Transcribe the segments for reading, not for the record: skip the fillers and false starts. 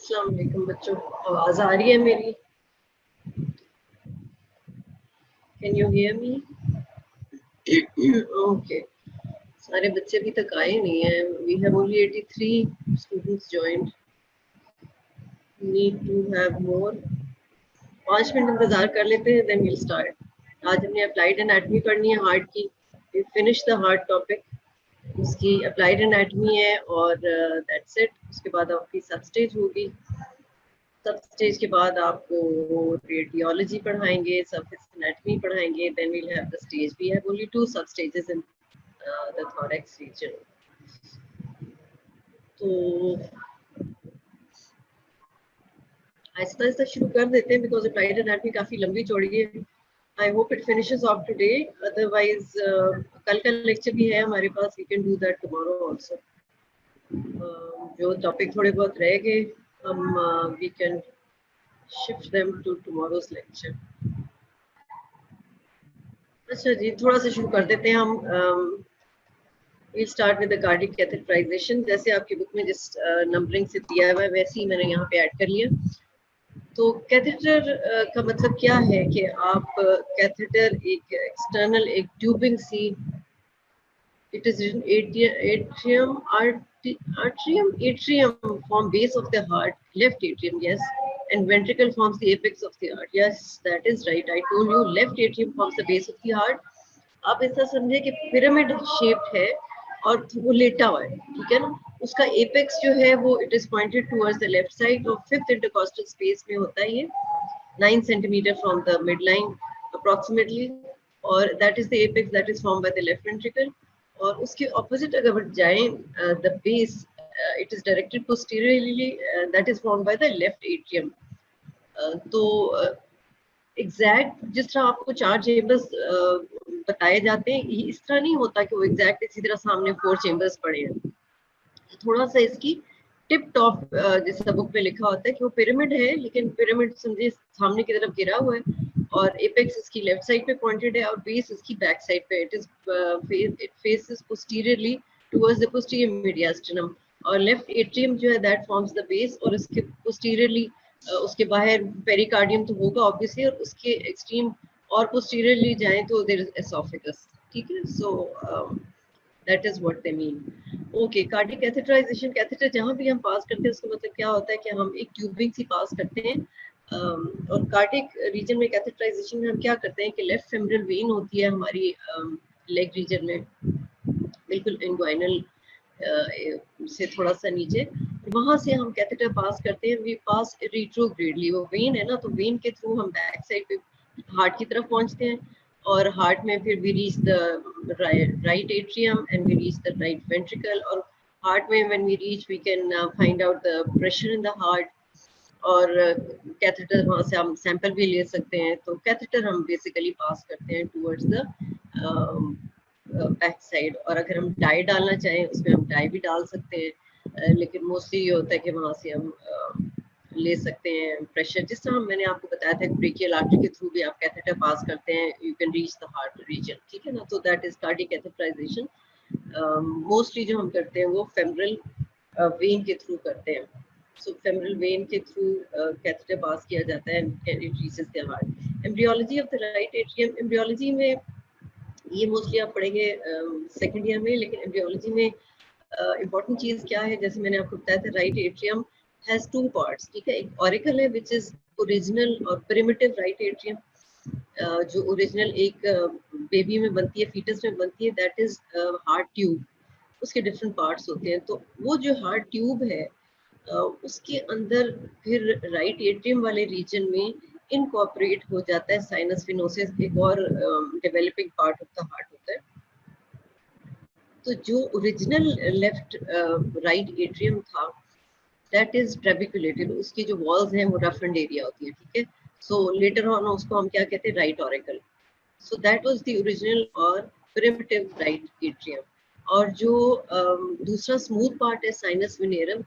अस्सलाम वालेकुम बच्चों, आवाज आ रही है मेरी? Can you hear me? Okay, सारे बच्चे अभी तक आए नहीं हैं. We have only 83 students joined. Need to have more. 5 minute इंतजार कर लेते हैं, देन वील स्टार्ट. आज हमने अप्लाइड एनाटॉमी पढ़नी है हार्ट की. We finish the heart topic. उसकी अप्लाइड एनाटॉमी है और दैट्स इट. उसके बाद आपकी सब स्टेज होगी. सब स्टेज के बाद आपको रेडियोलॉजी पढ़ाएंगे, सरफेस एनाटॉमी पढ़ाएंगे, then we'll have the stage. We have only 2 substages in the thorax region. तो आहिस्ता आहिस्ता शुरू कर देते हैं बिकॉज अप्लाइड एनाटॉमी काफी लंबी चौड़ी है. I hope it finishes off today, otherwise कल का लेक्चर भी है हमारे पास. We can do that tomorrow also. जो टॉपिक थोड़े बहुत रह गए हम we can shift them to tomorrow's lecture. अच्छा जी, थोड़ा सा शुरू कर देते हैं हम. We'll start with the cardiac catheterization. जैसे आपकी बुक में जिस नंबरिंग से दिया हुआ है वैसे ही मैंने यहाँ पे ऐड कर लिया. तो कैथेटर का मतलब क्या है कि आप कैथेटर एक एक्सटर्नल एक ट्यूबिंग सी. It is written atrium form base of the heart, left atrium, yes, and ventricle forms the apex of the heart. Yes, that is right. I told you left atrium forms the base of the heart. आप ऐसा समझे कि pyramid shaped है और वो लेटा हुआ है, ठीक है ना. उसका एपेक्स जो है वो it is pointed towards the left side और फिफ्थ इंटरकॉस्टल स्पेस में होता है ये 9 centimetre from the mid line approximately. और that is the apex that is form by the left ventricle. और उसके ऑपोजिट अगर जाएं the base it is directed posteriorly that is formed by the left atrium. तो exact जिस तरह आपको 4 chambers बताए जाते हैं इस तरह नहीं होता कि वो एग्जैक्ट इसी तरह सामने 4 चेम्बर्स पड़े हैं. थोड़ा सा इसकी टिप टॉप जैसा बुक में लिखा होता है कि वो पिरामिड है, लेकिन पिरामिड समझे सामने की तरफ गिरा हुआ है और एपेक्स इसकी लेफ्ट साइड पे पॉइंटेड है और बेस इसकी बैक साइड पे. It faces posteriorly towards the posterior mediastinum. और लेफ्ट एट्रियम जो है दैट फॉर्म्स द बेस और इसके पोस्टीरियरली उसके बाहर पेरिकार्डियम तो होगा ऑब्वियसली और उसके एक्सट्रीम और पोस्टीरियरली जाएं तो देयर इज एसोफेगस. ठीक है. So that is what they mean. Okay, cardiac catheterisation. Catheter जहां भी हम पास करते हैं उसका मतलब क्या होता है कि हम एक ट्यूबिंग सी पास करते हैं. और कार्डियक रीजन में कैथेटराइजेशन में हम क्या करते हैं कि लेफ्ट फेमरल वेन होती है हमारी लेग रीजन में, बिल्कुल इंग्वाइनल से थोड़ा सा नीचे, वहां से हम कैथेटर पास करते हैं. We pass retrogradely. वो वेन है ना, तो वेन के थ्रू हम बैक साइड पे हार्ट की तरफ पहुंचते हैं और हार्ट में फिर we reach the right atrium and we reach the right ventricle. और हार्ट में when we reach we can find out the pressure in the heart. और कैथेटर वहाँ से हम सैंपल भी ले सकते हैं. तो कैथेटर हम बेसिकली पास करते हैं टुवर्ड्स द बैक साइड. और अगर हम डाई डालना चाहें उसमें हम डाई भी डाल सकते हैं, लेकिन मोस्टली ये होता है कि वहाँ से हम ले सकते हैं प्रेशर. जिस तरह मैंने आपको बताया था ब्रेकियल आर्टरी के थ्रू भी आप कैथेटर पास करते हैं, you can reach the heart region. ठीक है ना. तो that is cardiac catheterization. Mostly जो हम करते हैं वो फेमरल वेन के थ्रू करते हैं. सो फेमरल वेन के थ्रू कैथेटर पास किया जाता है and it reaches the heart. Embryology of the right atrium. Embryology में ये मोस्टली आप पढ़ेंगे सेकंड ईयर में, लेकिन एम्ब्रियोलॉजी में इम्पोर्टेंट चीज क्या है, जैसे मैंने आपको बताया था राइट एट्रियम हैज 2 पार्ट्स. ठीक है. एक ऑरिकल है विच इज ओरिजिनल और प्रिमिटिव राइट एट्रियम. जो ओरिजिनल एक बेबी में बनती है, फीटस में बनती है, दैट इज हार्ट ट्यूब. उसके डिफरेंट पार्ट्स होते हैं. तो वो जो हार्ट ट्यूब है उसके अंदर फिर राइट एट्रियम वाले रीजन में इनकॉर्पोरेट हो जाता है साइनस फिनोसिस, एक और developing part of the heart होता है. तो जो ओरिजिनल लेफ्ट राइट एट्रियम था दैट इज ट्रेबिकुलेटेड. उसकी जो वॉल्स हैं वो रफेंड एरिया होती है. ठीक है. सो लेटर ऑन उसको हम क्या कहते हैं, right auricle. So that was the original और प्रिमिटिव राइट एट्रियम. और जो दूसरा स्मूथ पार्ट है sinus venarum,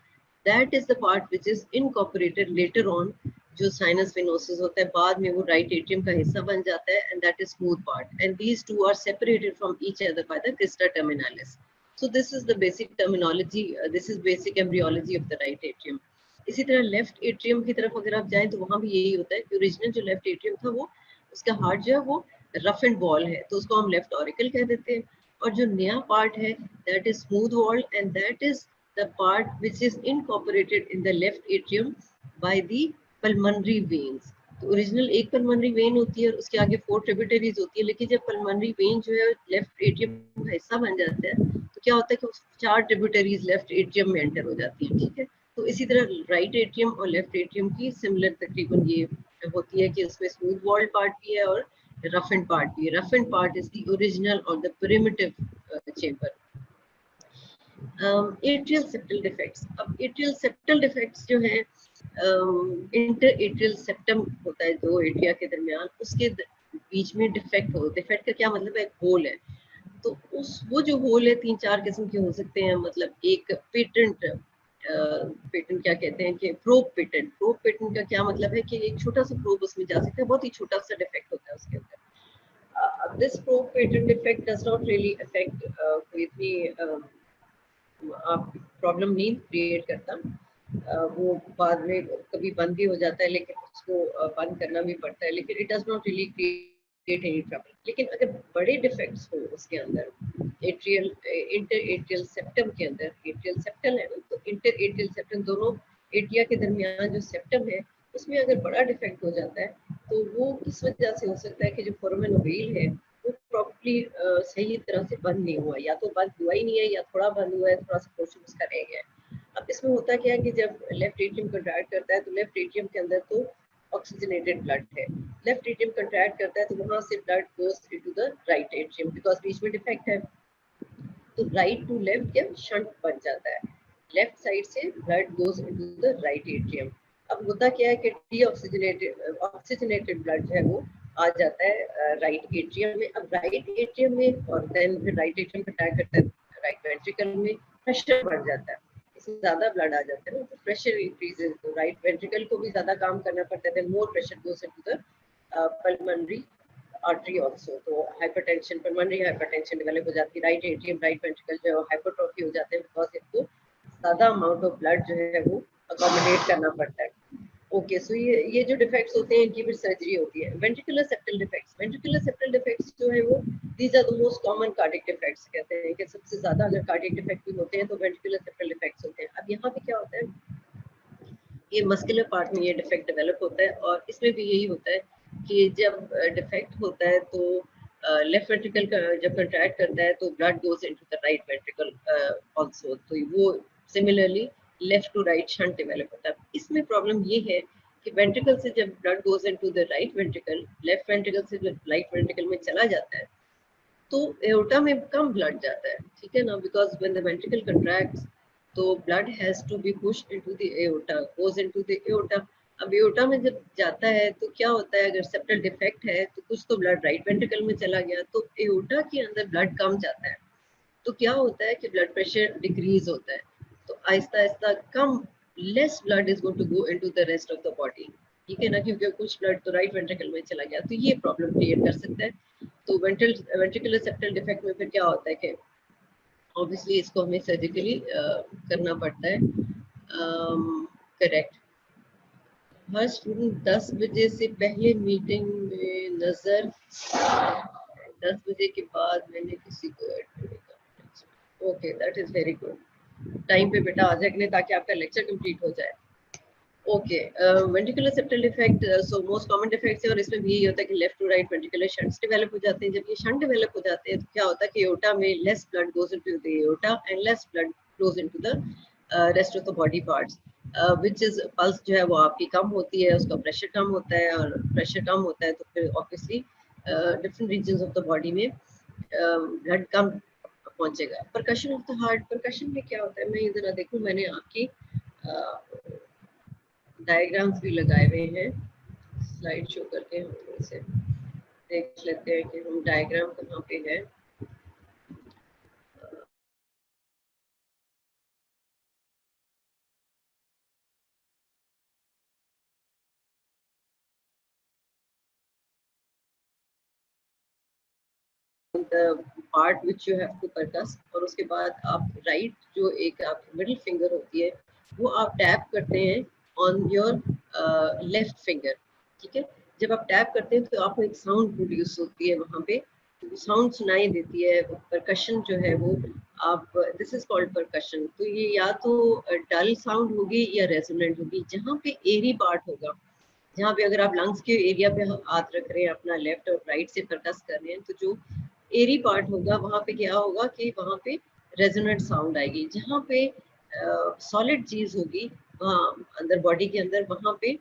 that is the part which is incorporated later on. जो साइनस वेनोसिस होता है बाद में वो राइट एट्रियम का हिस्सा बन जाता है and that is smooth part. And these two are separated from each other by the crista terminalis. So this is the basic terminology. This is basic embryology of the right atrium. इसी तरह left atrium की तरफ अगर आप जाएं तो वहां भी यही होता है कि ओरिजिनल जो लेफ्ट एट्रियम था वो उसका हार्ट जो है वो रफ एंड बॉल है, तो उसको हम लेफ्ट ऑरिकल कह देते हैं। और जो नया पार्ट है that is smooth walled and that is the part which is incorporated in the left atrium by the pulmonary veins. तो ओरिजिनल एक पल्मोनरी वेन होती है और उसके आगे 4 ट्रिब्यूटरीज होती है, लेकिन जब पल्मोनरी वेन जो है लेफ्ट एट्रियम का हिस्सा बन जाता है तो क्या होता है कि 4 ट्रिब्यूटरीज लेफ्ट एट्रियम में एंटर हो जाती है, ठीक है। तो इसी तरह राइट एट्रियम और लेफ्ट एट्रियम की सिमिलर तकरीबन ये होती है कि उसमें स्मूथ वॉल्ड पार्ट भी है और रफ एंड पार्ट भी है। Rough and part is the original और the primitive chamber. Atrial septal defects, अब एट्रियल सेप्टल डिफेक्ट्स जो है इंटर एट्रियल सेप्टम होता है दो एट्रिया के दरमियान, उसके बीच में डिफेक्ट हो। डिफेक्ट का क्या मतलब है? होल है। तो उस वो जो होल है 3-4 किस्म के हो सकते हैं। मतलब एक पेटेंट, पेटेंट क्या कहते हैं कि प्रोब पेटेंट। प्रोब पेटेंट का क्या मतलब है कि एक छोटा सा प्रोब उसमें जा सकता है, बहुत ही छोटा सा डिफेक्ट होता है उसके अंदर। This probe patent defect does not really affect कोई इतनी आप प्रॉब्लम नहीं क्रिएट करता। वो बाद में कभी बंद भी हो जाता है, लेकिन उसको बंद करना भी पड़ता है, लेकिन it does not really create any trouble. लेकिन अगर बड़े डिफेक्ट्स हो उसके अंदर एट्रियल इंटर एट्रियल सेप्टम के अंदर, एट्रियल सेप्टल है ना, तो इंटर एट्रियल सेप्टम दोनों एट्रिया के दरमियान जो सेप्टम है उसमें अगर बड़ा डिफेक्ट हो जाता है तो वो किस वजह से हो सकता है कि जो फोरामेन व्हील है वो प्रॉपर्ली सही तरह से बंद नहीं हुआ, या तो बंद हुआ ही नहीं है या थोड़ा बंद हुआ है, थोड़ा सा पोर्शन उसका रह गया है। अब इसमें होता क्या है कि जब लेफ्ट एट्रियम कंट्रैक्ट करता है तो लेफ्ट एट्रियम के अंदर तो ऑक्सीजनेटेड ब्लड है। लेफ्ट एट्रियम कंट्रैक्ट करता है तो वहां से blood goes into the right atrium because बीच में डिफेक्ट है। तो राइट टू लेफ्ट क्या शंट बन जाता है, लेफ्ट साइड से blood goes into the right atrium. अब होता क्या है कि ऑक्सीजनेटेड ब्लड जो है वो आ जाता है राइट एट्रियम में। अब राइट एट्रियम में और देन फिर राइट एट्रियम अटैक करता है राइट वेंट्रिकल में, प्रेशर बढ़ जाता है, इसमें ज्यादा ब्लड आ जाता है ना, तो प्रेशर इंक्रीजेस, तो राइट वेंट्रिकल को भी ज्यादा काम करना पड़ता है, more pressure goes into the pulmonary artery also. तो हाइपरटेंशन, पल्मोनरी हाइपरटेंशन डेवलप हो जाती है, राइट एट्रियम राइट वेंट्रिकल जो है हाइपरट्रोफी हो जाते हैं बिकॉज इनको ज्यादा अमाउंट ऑफ ब्लड जो है वो अकोमोडेट करना पड़ता है। ओके, सो ये जो डिफेक्ट्स होते हैं इनकी फिर सर्जरी होती है। Ventricular septal defects, ventricular septal defects जो है वो these are the most common cardiac defects. कहते हैं कि सबसे ज्यादा अगर कार्डियक डिफेक्ट भी होते हैं तो वेंट्रिकुलर सेप्टल डिफेक्ट्स होते हैं। अब यहाँ पे क्या होता है, ये मस्कुलर पार्ट में ये डिफेक्ट डेवलप होता है और इसमें भी यही होता है कि जब डिफेक्ट होता है तो लेफ्ट वेंट्रिकल जब कंट्रैक्ट करता है तो blood goes into the right ventricle also, तो वो similarly left to right shunt develop होता है। इसमें प्रॉब्लम ये है कि वेंट्रिकल से जब blood goes into the right ventricle, left ventricle से जब राइट वेंट्रिकल में चला जाता है तो एओर्टा में कम ब्लड जाता है, ठीक है ना, because when the ventricle contracts तो blood has to be pushed into the aorta, goes into the aorta. अब एओर्टा में जब जाता है तो क्या होता है, अगर सेप्टल डिफेक्ट है तो कुछ तो ब्लड राइट वेंट्रिकल में चला गया तो एओर्टा के अंदर ब्लड कम जाता है, तो क्या होता है कि ब्लड प्रेशर डिक्रीज होता है, तो आहिस्ता आहिस्ता कम less blood is going to go into the rest of the body, ठीक है ना, क्योंकि कुछ ब्लड तो राइट वेंट्रिकल में चला गया, तो ये प्रॉब्लम क्रिएट कर सकता है। तो वेंट्रिकुलर सेप्टल डिफेक्ट में फिर क्या होता है कि ऑब्वियसली इसको हमें सर्जिकली करना पड़ता है। करेक्ट। हर स्टूडेंट 10 बजे से पहले मीटिंग में नजर, 10 बजे के बाद मैंने किसी को ऐड करेगा। Okay, that is very good. Time पे बेटा आ जाए ताकि आपका लेक्चर कंप्लीट हो जाए। Okay, ventricular septal defect so most common defects है और इसमें भी यही होता है कि left to right ventricular shunts develop हो जाते हैं। जब ये शंट डेवलप हो जाते हैं तो क्या होता है कि एओर्टा में less blood goes into the aorta and less blood flows into the rest of the body parts, which is pulse जो है वो आपकी कम होती है, उसका प्रेशर कम होता है, और प्रेशर कम होता है तो फिर obviously different reasons of the body में ब्लड कम पहुंचेगा। Percussion of the heart, percussion में क्या होता है, मैं इधर देखूं, मैंने आपकी डायग्राम्स भी लगाए हुए हैं, स्लाइड शो करके हम थोड़े से देख लेते हैं कि हम डायग्राम कहाँ पे है। Part which you have to percuss, और उसके बाद आप राइट जो एक आप मिडिल फिंगर होती है वो आप टैप करते हैं ऑन योर लेफ्ट फिंगर, ठीक है। जब आप टैप करते हैं तो आपको एक साउंड प्रोड्यूस होती है वहाँ पे, साउंड सुनाई देती है, परकशन जो है वो आप, दिस इज कॉल्ड परकशन। तो ये या तो डल साउंड होगी या रेजोनेंट होगी। जहाँ पे एरी पार्ट होगा, जहाँ पे अगर आप लंग्स के एरिया पे हाथ रख रहे हैं, अपना लेफ्ट और राइट से परकस कर रहे हैं, तो जो एरी पार्ट होगा वहाँ पे क्या होगा कि वहाँ पे रेजोनेंट साउंड आएगी। जहाँ पे सॉलिड चीज होगी वहाँ अंदर बॉडी के अंदर, वहाँ पे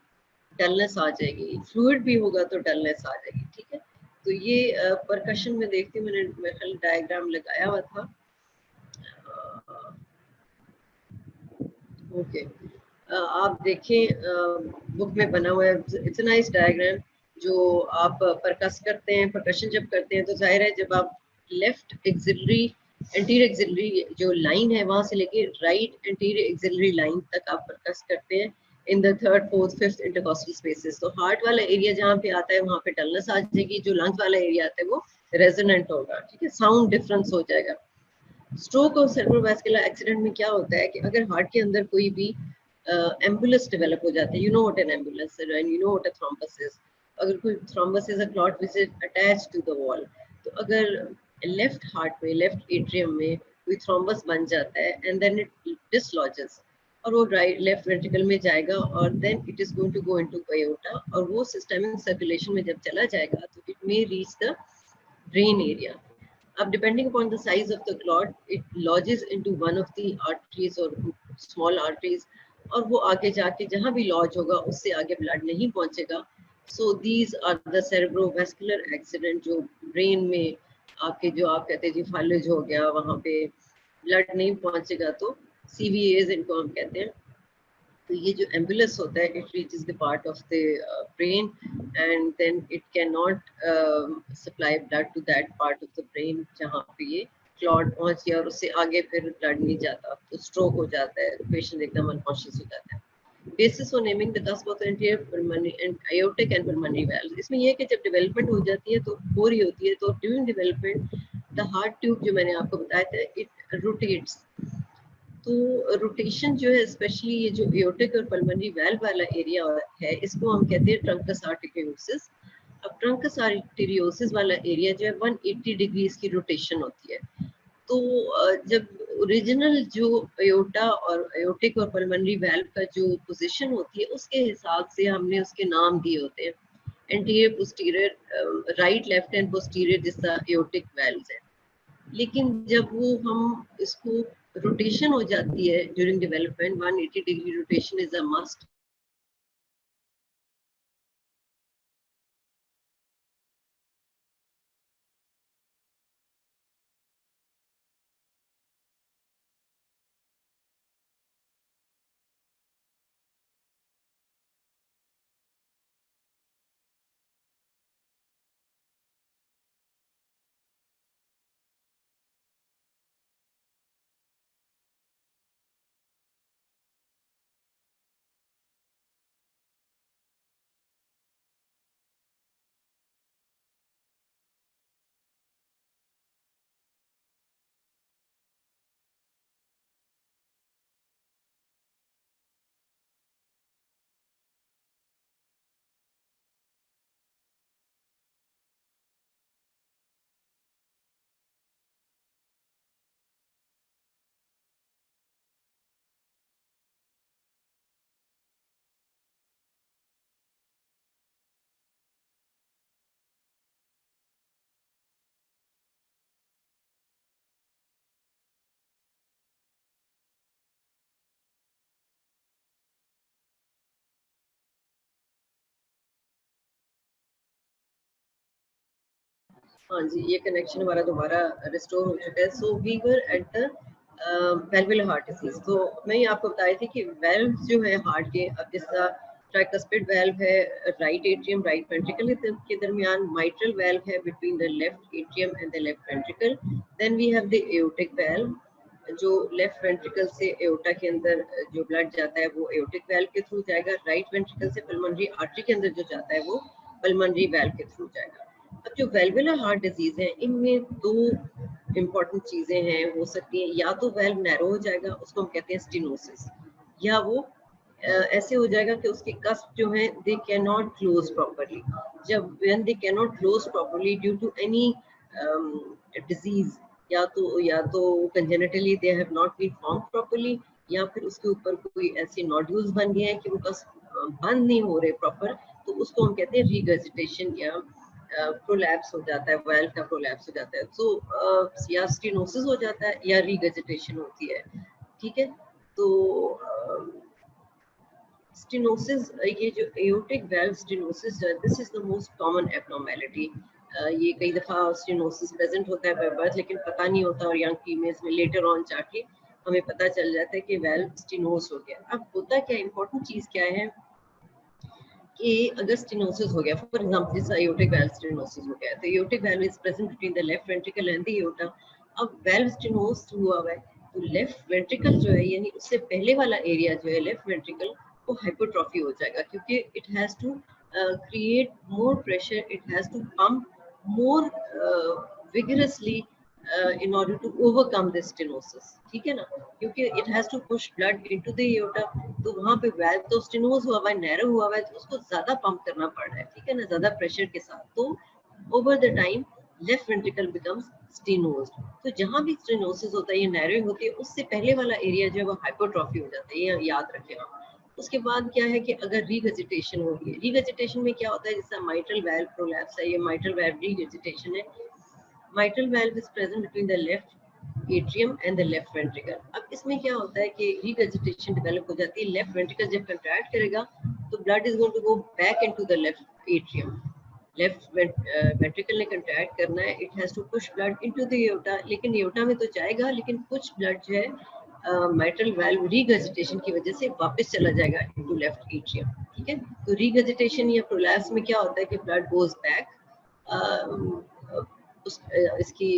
डलनेस आ जाएगी। फ्लूइड भी होगा तो डलनेस आ जाएगी, ठीक है। तो ये परकशन में देखती हूँ, मैंने मेरे डायग्राम लगाया हुआ था। ओके, आप देखें बुक में बना हुआ है, इट्स अ नाइस डायग्राम। जो आप परकस करते हैं, परकशन जब करते हैं तो जाहिर है जब आप लेफ्ट एक्सिलरी एंटीरियर एक्सिलरी जो लाइन है वहां से लेके राइट एंटीरियर एक्सिलरी लाइन तक आप परकस करते हैं in the third fourth fifth intercostal spaces. तो हार्ट वाला एरिया जहाँ पे आता है वहाँ पे डलनेस आ जाएगी, जो लंग्स वाला एरिया आता है वो रेजोनेंट होगा, ठीक है, साउंड डिफरेंस हो जाएगा। स्ट्रोक और सेरेब्रोवास्कुलर एक्सीडेंट में क्या होता है कि अगर हार्ट के अंदर कोई भी एम्बुलस डेवलप हो जाता है, you know what an embolus and you know what a thrombus is. अगर कोई thrombus is a clot which is attached to the wall, तो अगर लेफ्ट हार्ट में, लेफ्ट एट्रियम में कोई थ्रोम्बस बन जाता है एंड देन इट डिसलॉजेस, और वो राइट लेफ्ट वेंट्रिकल में जाएगा और then it is going to go into aorta, और वो सिस्टमिक सर्कुलेशन में जब चला जाएगा तो it may reach the brain area. Up depending upon the size of the clot, it lodges into one of the arteries or small arteries, और वो आगे जाके जहाँ भी लॉज होगा उससे आगे ब्लड नहीं पहुंचेगा। So these are the cerebrovascular accident, जो ब्रेन में आपके, जो आप कहते हैं जी फाइलेज हो गया, वहाँ पे ब्लड नहीं पहुंचेगा तो CVAs इनको हम कहते हैं। तो ये जो एम्बुलस होता है, it reaches the part of the brain and then it can not supply blood to that part of the brain जहाँ पे ये क्लॉट पहुंच गया, और उससे आगे फिर ब्लड नहीं जाता, तो स्ट्रोक हो जाता है, पेशेंट एकदम अनकॉन्शियस हो जाता है। Basis for naming the cusp of the anterior pulmonary and aortic and pulmonary valves, इसमें ये है कि जब डेवलपमेंट हो जाती है तो हो रही होती है, तो during development the heart tube जो मैंने आपको बताया था इट रोटेट्स। तो रोटेशन जो है, स्पेशली ये जो एओर्टिक और पल्मोनरी वाल्व वाला एरिया है, इसको हम कहते हैं ट्रंकस आर्टेरियोसिस। अब ट्रंकस आर्टेरियोसिस वाला एरिया जो है 180 डिग्रीज की रोटेशन होती है। तो जब ओरिजिनल जो एओर्टा और एओर्टिक और पल्मोनरी वाल्व का जो पोजीशन होती है उसके हिसाब से हमने उसके नाम दिए होते हैं, anterior, posterior, right, left and posterior, जिसका एओर्टिक वाल्व्स है। लेकिन जब वो हम इसको रोटेशन हो जाती है during development, 180 degree rotation is a must. हाँ जी, ये कनेक्शन हमारा दोबारा रिस्टोर हो चुका है। So we were at the valvular heart disease. तो मैं ये आपको बताई थी कि वेल्व जो है हार्ट के, अब जिसका ट्राइकस्पिड वेल्व है राइट एट्रियम राइट वेंट्रिकल के दरमियान, माइट्रल वेल्व है between the left atrium and the left ventricle, then we have the aortic valve जो लेफ्ट वेंट्रिकल से एओर्टा के अंदर जो ब्लड जाता है वो एओर्टिक वेल्व के थ्रू जाएगा, राइट वेंट्रिकल से पल्मोनरी आर्टरी के अंदर जो जाता है वो पल्मोनरी वेल्व के थ्रू जाएगा। अब जो वेल्वुलर हार्ट डिजीज है, इनमें दो इंपॉर्टेंट चीजें हैं, हो सकती हैं, या तो वेल्व नैरो हो जाएगा, उसको हम कहते हैं स्टेनोसिस, या वो ऐसे हो जाएगा कि उसके कस्प जो है they can not close properly. जब when they can not close properly due to any disease, या तो congenitally they have not been form properly, या फिर उसके ऊपर कोई ऐसे नोड्यूल्स बन गए हैं कि वो कस्प बंद नहीं हो रहे प्रॉपर, तो उसको हम कहते हैं रीगजिटेशन या प्रोलैप्स हो जाता है, वाल्व का प्रोलैप्स हो जाता है। तो या स्टेनोसिस हो जाता है या रीगजिटेशन होती है। ठीक है, तो स्टेनोसिस, ये जो aortic valve stenosis, this is the most common abnormality. ये कई दफा स्टेनोसिस प्रेजेंट होता है बाय बर्थ, लेकिन पता नहीं होता, और यंग फीमेल्स में लेटर ऑन जाके हमें पता चल जाता है कि वाल्व स्टेनोस हो गया। अब होता क्या, इंपॉर्टेंट चीज क्या है कि अगर स्टेनोसिस हो गया, फॉर एग्जांपल जैसे एओर्टिक वाल्व स्टेनोसिस हो गया, तो aortic valve is present between the left ventricle and the aorta. अब वाल्व स्टेनोस हुआ हुआ है, तो लेफ्ट वेंट्रिकल जो है, यानी उससे पहले वाला एरिया जो है लेफ्ट वेंट्रिकल, वो हाइपोट्रॉफी हो जाएगा, क्योंकि it has to create more pressure, it has to pump more vigorously in order to overcome this stenosis। ठीक है ना, क्योंकि it has to push blood into the aorta, तो वहां पे valve तो स्टेनोज हुआ हुआ है, नैरो हुआ हुआ है, तो उसको ज्यादा पंप करना पड़ रहा है, ठीक है ना, ज्यादा प्रेशर के साथ। तो over the time left ventricle becomes stenosed. तो जहां भी स्टेनोसिस होता है, ये नैरोइंग होती है, उससे पहले वाला एरिया जो है वो हाइपोट्रॉफी हो जाता है, ये याद रखें आप। उसके बाद क्या है कि अगर रीवेजिटेशन हो रही है, रीवेजिटेशन में क्या होता है, जैसे माइट्रल वाल्व प्रोलैप्स है, ये माइट्रल वाल्व रीवेजिटेशन है। Mitral valve is present between the left atrium and the left ventricle। अब इसमें क्या होता है कि regurgitation develop हो जाती है, लेफ्ट वेंट्रिकल जब कंट्रैक्ट करेगा तो blood is going to go back into the left atrium। Left ventricle ने कंट्रैक्ट करना है, it has to push blood into the aorta, लेकिन एओर्टा में तो जाएगा, लेकिन कुछ ब्लड जो है माइट्रल वाल्व रीगजिटेशन की वजह से वापस चला जाएगा इनटू लेफ्ट एट्रियम। ठीक है, तो रीगजिटेशन या प्रोलैप्स में क्या होता है कि ब्लड गोज बैक, इसकी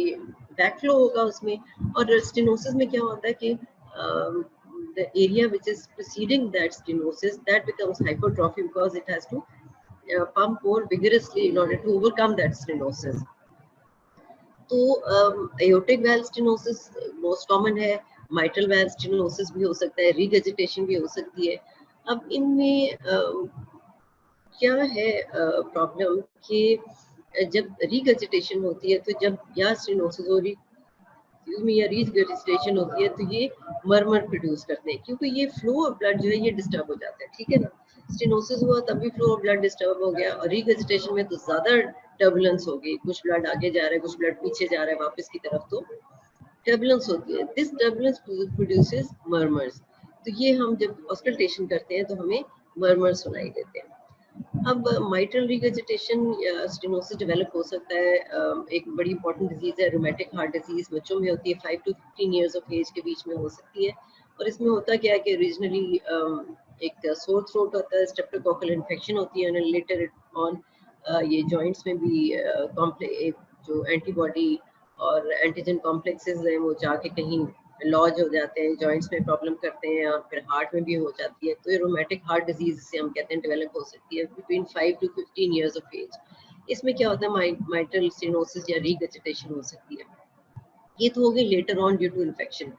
बैकफ्लो होगा उसमें। और स्टेनोसिस में क्या होता है कि the area which is preceding that stenosis, that becomes hypertrophy because it has to pump more vigorously in order to overcome that stenosis। तो aortic valve stenosis most common है, mitral valve stenosis भी हो सकता है, regurgitation भी हो सकती है। अब इनमें क्या है प्रॉब्लम कि जब रीगजिटेशन होती है, तो जब या स्टेनोसिस हो रही या रीगजिटेशन होती है, तो ये मरमर प्रोड्यूस करते हैं, क्योंकि ये फ्लो ऑफ ब्लड जो है ये डिस्टर्ब हो जाता है। ठीक है ना, स्टेनोसिस हुआ तब भी फ्लो ऑफ ब्लड डिस्टर्ब हो गया, और रीगजिटेशन में तो ज्यादा टर्बुलेंस हो गई, कुछ ब्लड आगे जा रहा है, कुछ ब्लड पीछे जा रहा है वापस की तरफ, तो टर्बुलेंस होती है। This turbulence produces murmurs. तो ये हम जब ऑस्कल्टेशन करते हैं तो हमें मरमर सुनाई देते हैं। अब माइट्रल रीगजिटेशन या स्टेनोसिस डेवलप हो सकता है, एक बड़ी इंपॉर्टेंट डिजीज है, रूमेटिक हार्ट डिजीज, बच्चों में होती है, 5 to 15 इयर्स ऑफ एज के बीच में हो सकती है। और इसमें होता क्या है कि रीजनली एक सोर थ्रोट होता है, स्ट्रेप्टोकोकल इन्फेक्शन होती है, और लेटर ऑन ये जॉइंट्स में भी जो एंटीबॉडी और एंटीजन कॉम्प्लेक्सेस हैं वो जाके कहीं लॉज हो जाते हैं, जॉइंट्स में प्रॉब्लम करते हैं, और फिर हार्ट में भी हो जाती है। तो ये रोमेटिक हार्ट डिजीज से हम कहते हैं डेवलप हो सकती है between 5 to 15 years of age. इसमें क्या होता है, माइट्रल स्टेनोसिस या रीगजिटेशन हो सकती है। ये तो हो गई later on due to infection.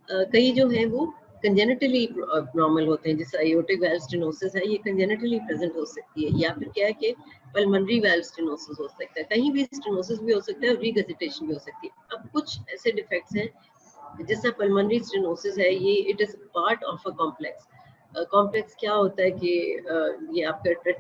कई जो है वो कंजेनिटली नॉर्मल होते हैं, जैसे एओर्टिक वाल्व स्टेनोसिस है, ये कंजेनिटली प्रेजेंट हो सकती है, या फिर क्या है कि पल्मोनरी वाल्व स्टेनोसिस हो सकता है, कहीं भी स्टेनोसिस भी हो सकता है और रीगजिटेशन भी हो सकती है। अब कुछ ऐसे डिफेक्ट्स हैं, जैसा पल्मोनरी स्टेनोसिस है, ये it is part of a complex. Complex क्या होता है कि ये आपका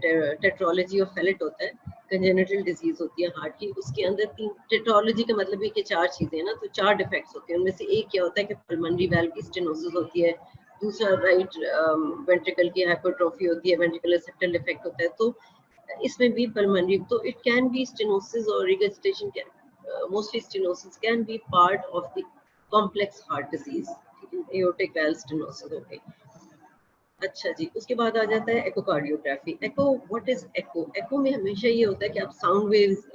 टेट्रोलॉजी ऑफ फेलेट होता है, कंजेनिटल डिजीज होती है हार्ट की, उसके अंदर तीन, टेट्रोलॉजी का मतलब है कि चार चीजें हैं ना, तो चार डिफेक्ट्स होते हैं, उनमें से एक क्या होता है कि पल्मोनरी वाल्व की स्टेनोसिस होती है, दूसरा राइट वेंट्रिकल की हाइपरट्रोफी होती है, वेंट्रिकुलर सेप्टल डिफेक्ट होता है। तो इसमें भी पल्मोनरी, तो इट कैन बी स्टेनोसिस और regurgitation can mostly stenosis can be part of the complex heart disease, aortic valve stenosis हो गई। अच्छा जी, उसके बाद आ जाता है echocardiography. Echo, what is echo? Echo में हमेशा ये होता है कि आप sound waves,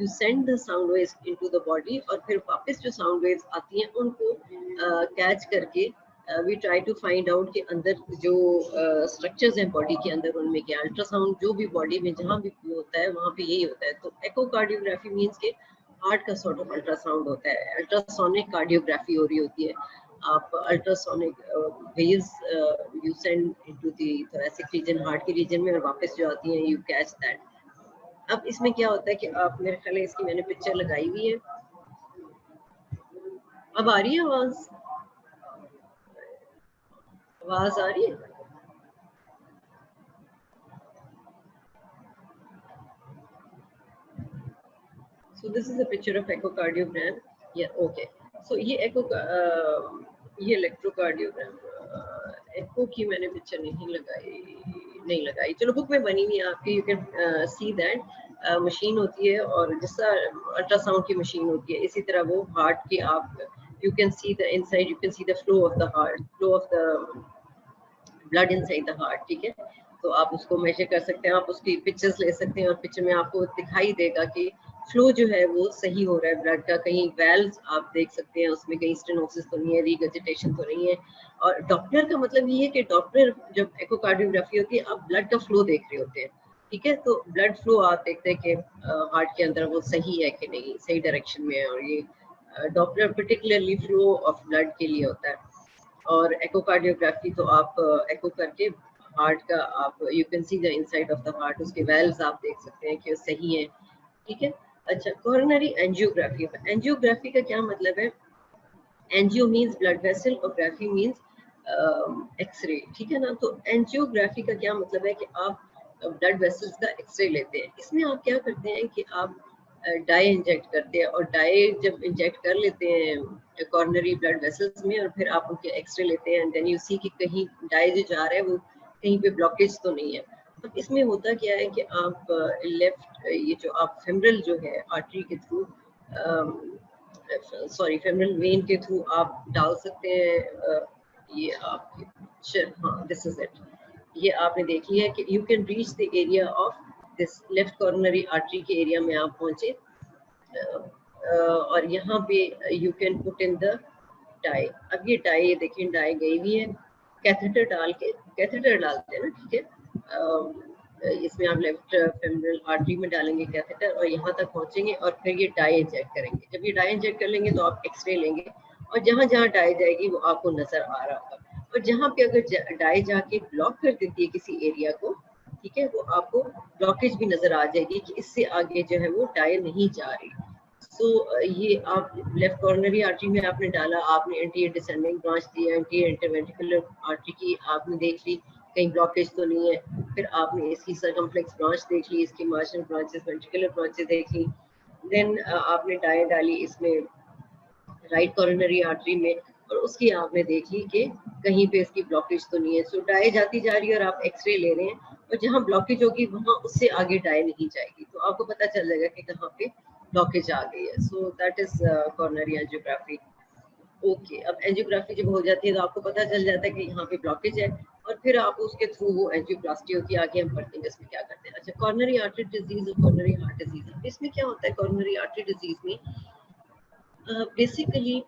you send the sound waves into the body, और फिर वापस जो साउंड वेव्स आती हैं उनको कैच करके we try to find out कि अंदर जो स्ट्रक्चर्स हैं बॉडी के अंदर, उनमें क्या, अल्ट्रासाउंड जो भी बॉडी में जहाँ भी होता है वहाँ पे यही होता है। तो एकोकार्डियोग्राफी मीन्स के हार्ट का सॉर्ट ऑफ अल्ट्रासाउंड होता है, अल्ट्रासोनिक कार्डियोग्राफी हो रही होती है। आप ultrasonic waves you send into the thoracic region, heart के रीजन में, और वापस जो आती हैं यू कैच दैट। अब इसमें क्या होता है कि आप, मेरे ख्याल है इसकी मैंने पिक्चर लगाई हुई है, अब आ रही है आवाज? आवाज आ रही है? So this is a picture of echocardiogram. Yeah, okay. So ये ये इलेक्ट्रोकार्डियोग्राम, एको की मैंने पिक्चर नहीं लगाई, चलो बुक में बनी हुई है आपकी, you can see that machine होती है, और जिस तरह अल्ट्रासाउंड की मशीन होती है इसी तरह वो हार्ट की आप, you can see the inside, you can see the flow of the heart, flow of the blood inside the heart, ठीक है। तो आप उसको मेजर कर सकते हैं, आप उसकी पिक्चर्स ले सकते हैं, और पिक्चर में आपको दिखाई देगा कि फ्लो जो है वो सही हो रहा है ब्लड का, कहीं वेल्व्स आप देख सकते हैं उसमें कहीं स्टेनोसिस तो नहीं है, रीगर्जिटेशन तो नहीं है। और डॉपलर का मतलब ये है कि डॉपलर जब एको-कार्डियोग्राफी होती है आप ब्लड का फ्लो देख रहे होते हैं, ठीक है। तो ब्लड फ्लो आप देखते हैं कि हार्ट के अंदर वो सही है कि नहीं, सही डायरेक्शन में है, और ये Doppler particularly flow of blood के लिए होता है। और एकोकार्डियोग्राफी तो आप एको करके हार्ट का आप, you can see the inside of the heart, उसके वेल्व्स आप देख सकते हैं कि सही है, ठीक है। अच्छा, कोरोनरी एंजियोग्राफी, एंजियोग्राफी का क्या मतलब है? एंजियो मींस ब्लड वेसल और ग्राफी मींस एक्सरे, ठीक है ना। तो एंजियोग्राफी का क्या मतलब है कि आप ब्लड वेसल्स का एक्सरे लेते हैं। इसमें आप क्या करते हैं कि आप डाई इंजेक्ट करते हैं, और डाई जब इंजेक्ट कर लेते हैं कॉर्नरी ब्लड वेसल्स में, और फिर आप उनके एक्सरे लेते हैं, एंड देन यू सी कि कहीं डाई जो जा रहा है वो कहीं पे ब्लॉकेज तो नहीं है। अब इसमें होता क्या है कि आप लेफ्ट, ये जो आप फेमरल जो है आर्टरी के थ्रू, सॉरी फेमरल वेन के थ्रू आप डाल सकते हैं, ये आपके, हाँ दिस इज इट, ये आपने देख लिया है कि you can reach the area of this left coronary artery के एरिया में आप पहुंचे, और यहाँ पे you can put in the dye. अब ये डाई देखिए, डाई गई हुई है, कैथेटर डाल के, कैथेटर डालते हैं ना, ठीक है। इसमें आप लेफ्ट फेमरल आर्टरी में डालेंगे कैथेटर, और यहाँ तक पहुंचेंगे, और फिर ये डाई इंजेक्ट करेंगे। जब ये डाई इंजेक्ट कर लेंगे तो आप एक्सरे लेंगे, और जहाँ जहाँ डाई जाएगी वो आपको नजर आ रहा होगा, और जहाँ पे अगर डाई जाके ब्लॉक कर देती है किसी एरिया को, ठीक है, वो आपको ब्लॉकेज भी नजर आ जाएगी कि इससे आगे जो है वो डाई नहीं जा रही। सो ये आप लेफ्ट कॉर्नरी आर्टरी में आपने डाला, आपने एंटीरियर डिसेंडिंग ब्रांच दिया, एंटीरियर इंटरवेंट्रिकुलर आर्टरी की आपने देख ली कहीं ब्लॉकेज तो नहीं है, फिर आपने इसकी सर्कमफ्लेक्स ब्रांच देख ली, इसकी मार्जिनल ब्रांचेस, वेंट्रिकुलर ब्रांचेस देख ली, देन आपने डाई डाली इसमें राइट कॉर्नरी आर्टरी में, और उसकी आपने देख ली कि कहीं पे इसकी ब्लॉकेज तो नहीं है। सो डाई जाती जा रही है और आप एक्सरे ले रहे हैं, और जहाँ ब्लॉकेज होगी वहां उससे आगे डाई नहीं जाएगी, तो आपको पता चल जाएगा कि कहाँ पे ब्लॉकेज आ गई है। So that is coronary angiography. Okay, अब एंजियोग्राफी जब हो जाती है तो आपको पता चल जाता है कि यहाँ पे ब्लॉकेज है, और फिर आप उसके थ्रू वो एंजियोप्लास्टी होती है। आगे हम पढ़ते हैं इसमें क्या करते हैं। अच्छा, कॉर्नरी आर्टरी डिजीज और कॉर्नरी हार्ट डिजीज, इसमें क्या होता है? कॉर्नरी आर्टरी डिजीज में बेसिकली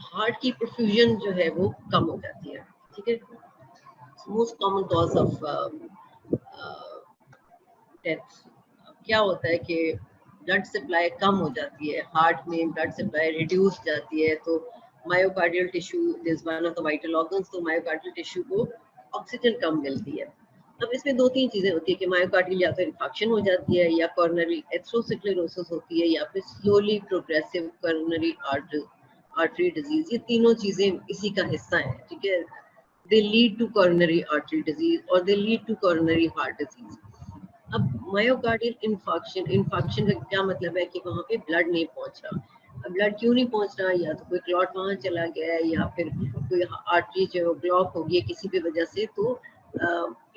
हार्ट की परफ्यूजन जो है वो कम हो जाती है, ठीक है। Most common cause of death क्या होता है कि ब्लड सप्लाई कम हो जाती है, हार्ट में ब्लड सप्लाई रिड्यूस जाती है, तो myocardial tissue is one of the vital organs, तो मायोकार्डियल टिश्यू को ऑक्सीजन कम मिलती है। अब इसमें दो तीन चीजें होती है कि मायोकार्डियल या तो इन्फेक्शन हो जाती है, या कॉर्नरी एथरोस्क्लेरोसिस होती है, या फिर slowly progressive coronary artery disease. ये तीनों चीजें इसी का हिस्सा है, ठीक है। They lead to coronary artery disease और they lead to coronary heart disease. अब मायोकार्डियल इन्फेक्शन का क्या मतलब है कि वहां पे ब्लड नहीं पहुंच रहा। अब ब्लड क्यों नहीं पहुंच रहा? या तो कोई क्लॉट वहां चला गया है, या फिर कोई आर्टरी जो ब्लॉक हो गई है किसी भी वजह से। तो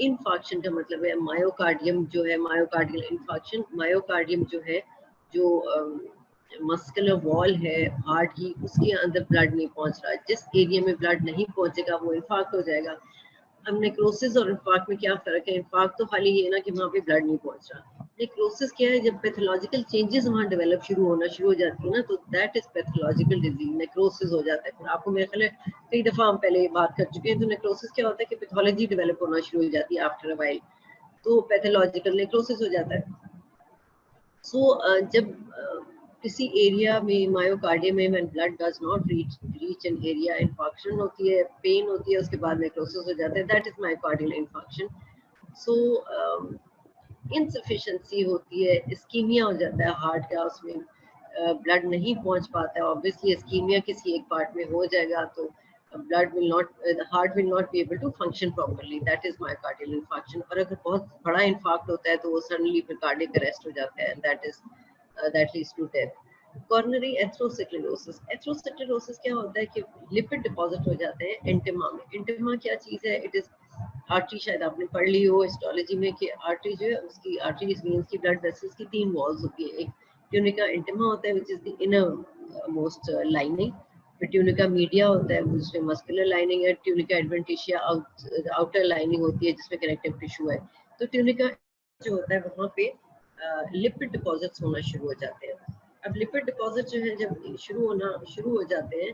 इन्फेक्शन का मतलब है मायोकार्डियम जो है, मायोकार्डियल इन्फेक्शन, मायोकार्डियम जो है, जो मस्कुलर वॉल है हार्ट की, उसके अंदर ब्लड नहीं पहुंच रहा। जिस एरिया में ब्लड नहीं पहुंचेगा वो इन्फार्क्ट हो जाएगा। अब नेक्रोसिस और इन्फार्क्ट में क्या फर्क है? इन्फार्क्ट तो खाली ये है ना कि वहां पे ब्लड नहीं पहुंच रहा। नेक्रोसिस क्या है? जब पैथोलॉजिकल चेंजेस वहां डेवलप होना शुरू हो जाती है ना, तो that is pathological disease, necrosis हो जाता है। फिर आपको मेरे ख्याल है कई दफा हम पहले बात कर चुके हैं, तो नेक्रोसिस क्या होता है कि पैथोलॉजी डेवलप होना शुरू हो जाती है आफ्टर अ व्हाइल, तो पैथोलॉजिकल नेक्रोसिस हो जाता है। सो जब किसी एरिया में मायोकार्डियम में when blood does not reach an area, infarction होती है, पेन होती है, उसके बाद नेक्रोसिस हो जाता है, that is myocardial infarction. So insufficiency होती है, इस्कीमिया हो जाता है हार्ट का, उसमें ब्लड नहीं पहुंच पाता है. ऑब्वियसली इस्कीमिया किसी एक पार्ट में हो जाएगा तो blood will not the heart will not be able to function properly. That is myocardial infarction. और अगर बहुत बड़ा infarct होता है तो वो suddenly फिर cardiac arrest हो जाता है, that leads to death. Coronary atherosclerosis. Atherosclerosis क्या होता है कि लिपिड डिपॉजिट हो जाते हैं एंटिमा में. एंटिमा क्या चीज है? इट इज आर्टरी, शायद आपने पढ़ ली हो हिस्टोलॉजी में कि आर्टरी जो है उसकी, आर्टरी मींस की ब्लड वेसल्स की 3 वॉल्स होती है. एक ट्यूनिका इंटिमा होता है which is the inner most lining, फिर ट्यूनिका मीडिया होता है जिसमें मस्कुलर लाइनिंग है, ट्यूनिका एडवेंटिशिया आउटर लाइनिंग होती है जिसमें कनेक्टिव टिश्यू है. तो ट्यूनिका जो होता है वहाँ पे लिपिड डिपॉजिट्स होना शुरू हो जाते हैं. अब लिपिड डिपॉजिट जो है जब शुरू हो जाते हैं,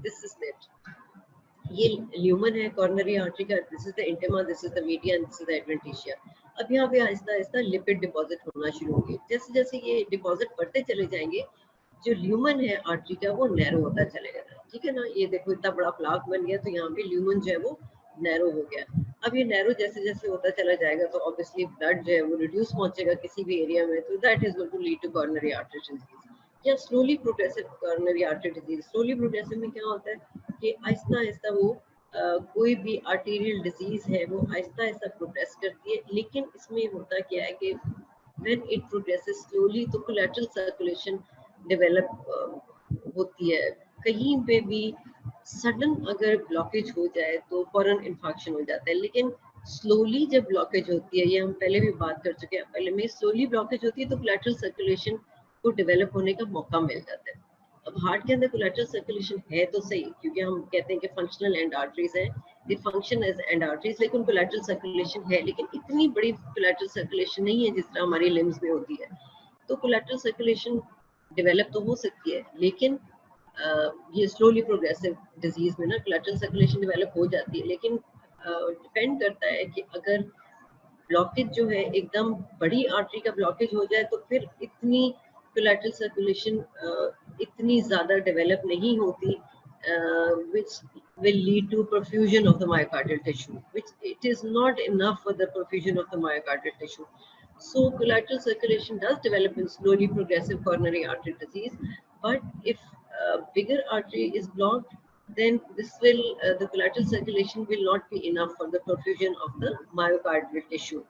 दिस इज दैट, ये ल्यूमन है कॉर्नरी आर्टरी का, this is the intima, this is the media and this is the adventitia. अब यहाँ पे आहिस्ता आहिस्ता लिपिड डिपॉजिट होना शुरू होंगे. जैसे जैसे ये डिपॉजिट बढ़ते चले जाएंगे, जो ल्यूमन है आर्टरी का वो नैरो होता चलेगा. ठीक है ना, ये देखो इतना बड़ा प्लाक बन गया तो यहाँ पे ल्यूमन जो है वो नैरो हो गया. अब ये नैरो जैसे जैसे होता चला जाएगा तो ऑब्वियसली ब्लड जो है वो रिड्यूस पहुंचेगा किसी भी एरिया में, तो that is going to lead to coronary artery disease या slowly progressive coronary artery disease. Slowly progressive में क्या होता है कि आहिस्ता आहिस्ता वो कोई भी आर्टीरियल डिजीज है वो आहिस्ता आहिस्ता प्रोग्रेस करती है. लेकिन इसमें होता क्या है कि व्हेन इट प्रोग्रेसेस स्लोली तो कोलैटरल सर्कुलेशन डेवलप होती है. कहीं पे भी सडन अगर ब्लॉकेज हो जाए तो फौरन इन्फेक्शन हो जाता है. लेकिन स्लोली जब ब्लॉकेज होती है, ये हम पहले भी बात कर चुके हैं, पहले में स्लोली ब्लॉकेज होती है तो कोलैटरल सर्कुलेशन को डेवलप होने का मौका मिल जाता है. अब हार्ट के अंदर कोलैटरल सर्कुलेशन है तो सही, क्योंकि हम कहते हैं कि फंक्शनल एंड आर्टरीज है, the function as end arteries, लेकिन कोलैटरल सर्कुलेशन है, लेकिन इतनी बड़ी कोलैटरल सर्कुलेशन नहीं है जिस तरह हमारी लिम्स में होती है. तो कोलैटरल सर्कुलेशन डेवलप तो हो सकती है, लेकिन ये स्लोली प्रोग्रेसिव डिजीज में ना कोलैटरल सर्कुलेशन डेवलप हो जाती है. लेकिन डिपेंड करता है कि अगर ब्लॉकेज जो है एकदम बड़ी आर्टरी का ब्लॉकेज हो जाए तो फिर इतनी कोलैटरल सर्कुलेशन इतनी ज़्यादा डेवलप नहीं होती, which will lead to perfusion of the myocardial tissue, which it is not enough for the perfusion of the myocardial tissue. So collateral circulation does develop in slowly progressive coronary artery disease, but if bigger artery is blocked, then this will the collateral circulation will not be enough for the perfusion of the myocardial tissue.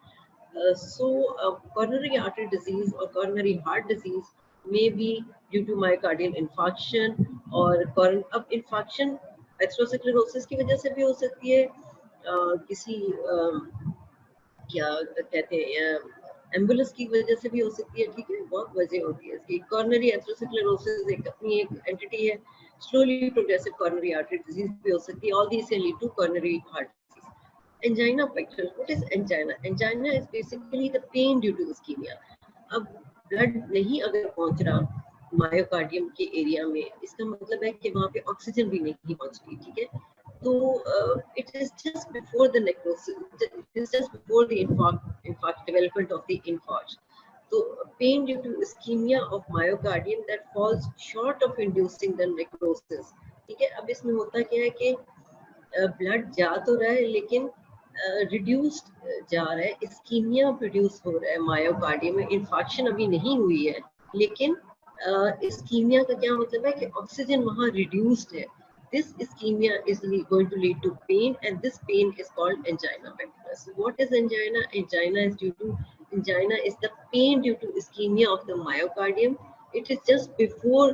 Coronary artery disease or coronary heart disease may be due to myocardial infarction और अब infarction atherosclerosis की वजह से भी हो सकती है, किसी क्या कहते हैं एम्बुलेंस की वजह से भी हो सकती है. ठीक है, बहुत वजह होती है इसकी. कॉर्नरी एथरोस्क्लेरोसिस एक अपनी एक एंटिटी है. Slowly progressive coronary artery disease भी हो सकती है. All these can lead to coronary heart disease. angina pectoris, what is angina? Angina is basically the pain due to ischemia. अब ब्लड नहीं अगर पहुंच रहा मायोकार्डियम के एरिया में, इसका मतलब है कि वहां पे ऑक्सीजन भी नहीं पहुंच रही. ठीक है, तो it is just before the necrosis, it is just before the infarct development of the infarct. So pain due to ischemia of myocardium that falls short of inducing the necrosis. ठीक है, अब इसमें होता क्या है कि ब्लड जा तो रहा है लेकिन रिड्यूस्ड जा रहा है, इस्कीमिया प्रोड्यूस हो रहा है मायोकार्डियम में. इन्फेक्शन अभी नहीं हुई है, लेकिन इस्कीमिया का क्या मतलब है कि ऑक्सीजन वहाँ रिड्यूस्ड है. This ischemia is going to lead to pain, and this pain is called angina pectoris. What is angina? Angina is the pain due to ischemia of the myocardium. It is just before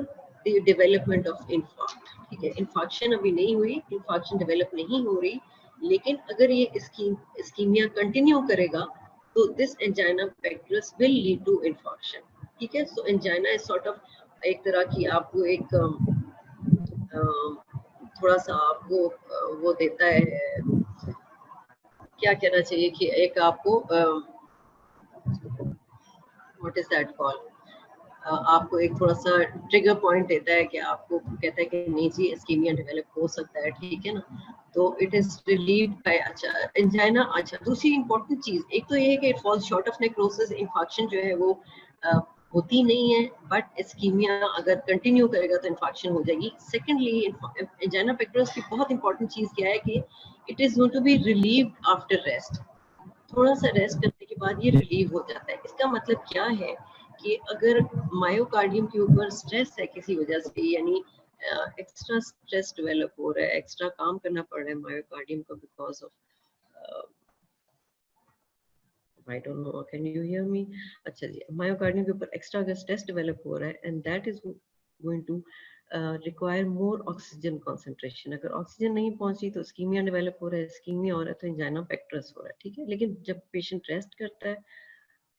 the development of infarct. ठीक है, infection अभी नहीं हुई, infection develop नहीं हो रही, लेकिन अगर ये इस्कीमिया कंटिन्यू करेगा तो this angina pectoris will lead to infection. ठीक है, so angina is sort of एक तरह की आपको एक थोड़ा सा आपको वो देता है, क्या कहना चाहिए कि एक आपको व्हाट इज दैट कॉल, आपको एक थोड़ा सा ट्रिगर पॉइंट देता है कि आपको कहता है कि नहीं जी इस्कीमिया डेवलप हो सकता है. ठीक है ना, तो इट इज रिलीव्ड बाय. अच्छा, एंजाइना. अच्छा, दूसरी इंपॉर्टेंट चीज एक तो ये है कि it falls short of necrosis. Infection जो है वो होती नहीं है, बट इस्कीमिया अगर कंटिन्यू करेगा तो इन्फेक्शन हो जाएगी। सेकेंडली, एंजाइना पेक्टोरस की बहुत इंपॉर्टेंट चीज़ क्या है कि it is going to be relieved after rest. थोड़ा सा रेस्ट करने के बाद ये रिलीव हो जाता है। इसका मतलब क्या है कि अगर मायोकार्डियम के ऊपर स्ट्रेस है किसी वजह से, यानी एक्स्ट्रा स्ट्रेस डेवलप हो रहा है, एक्स्ट्रा काम करना पड़ रहा है मायोकार्डियम को because of I don't know, can you hear me? अच्छा जी, मायोकार्डियम के ऊपर एक्स्ट्रा अगर स्ट्रेस डेवलप हो रहा है and that is going to require more oxygen concentration. अगर ऑक्सीजन नहीं पहुंची तो इस्कीमिया डेवलप हो रहा है, इस्कीमिया हो रहा है तो एंजाइना पेक्टोरस हो रहा है, ठीक है। लेकिन जब पेशेंट रेस्ट करता है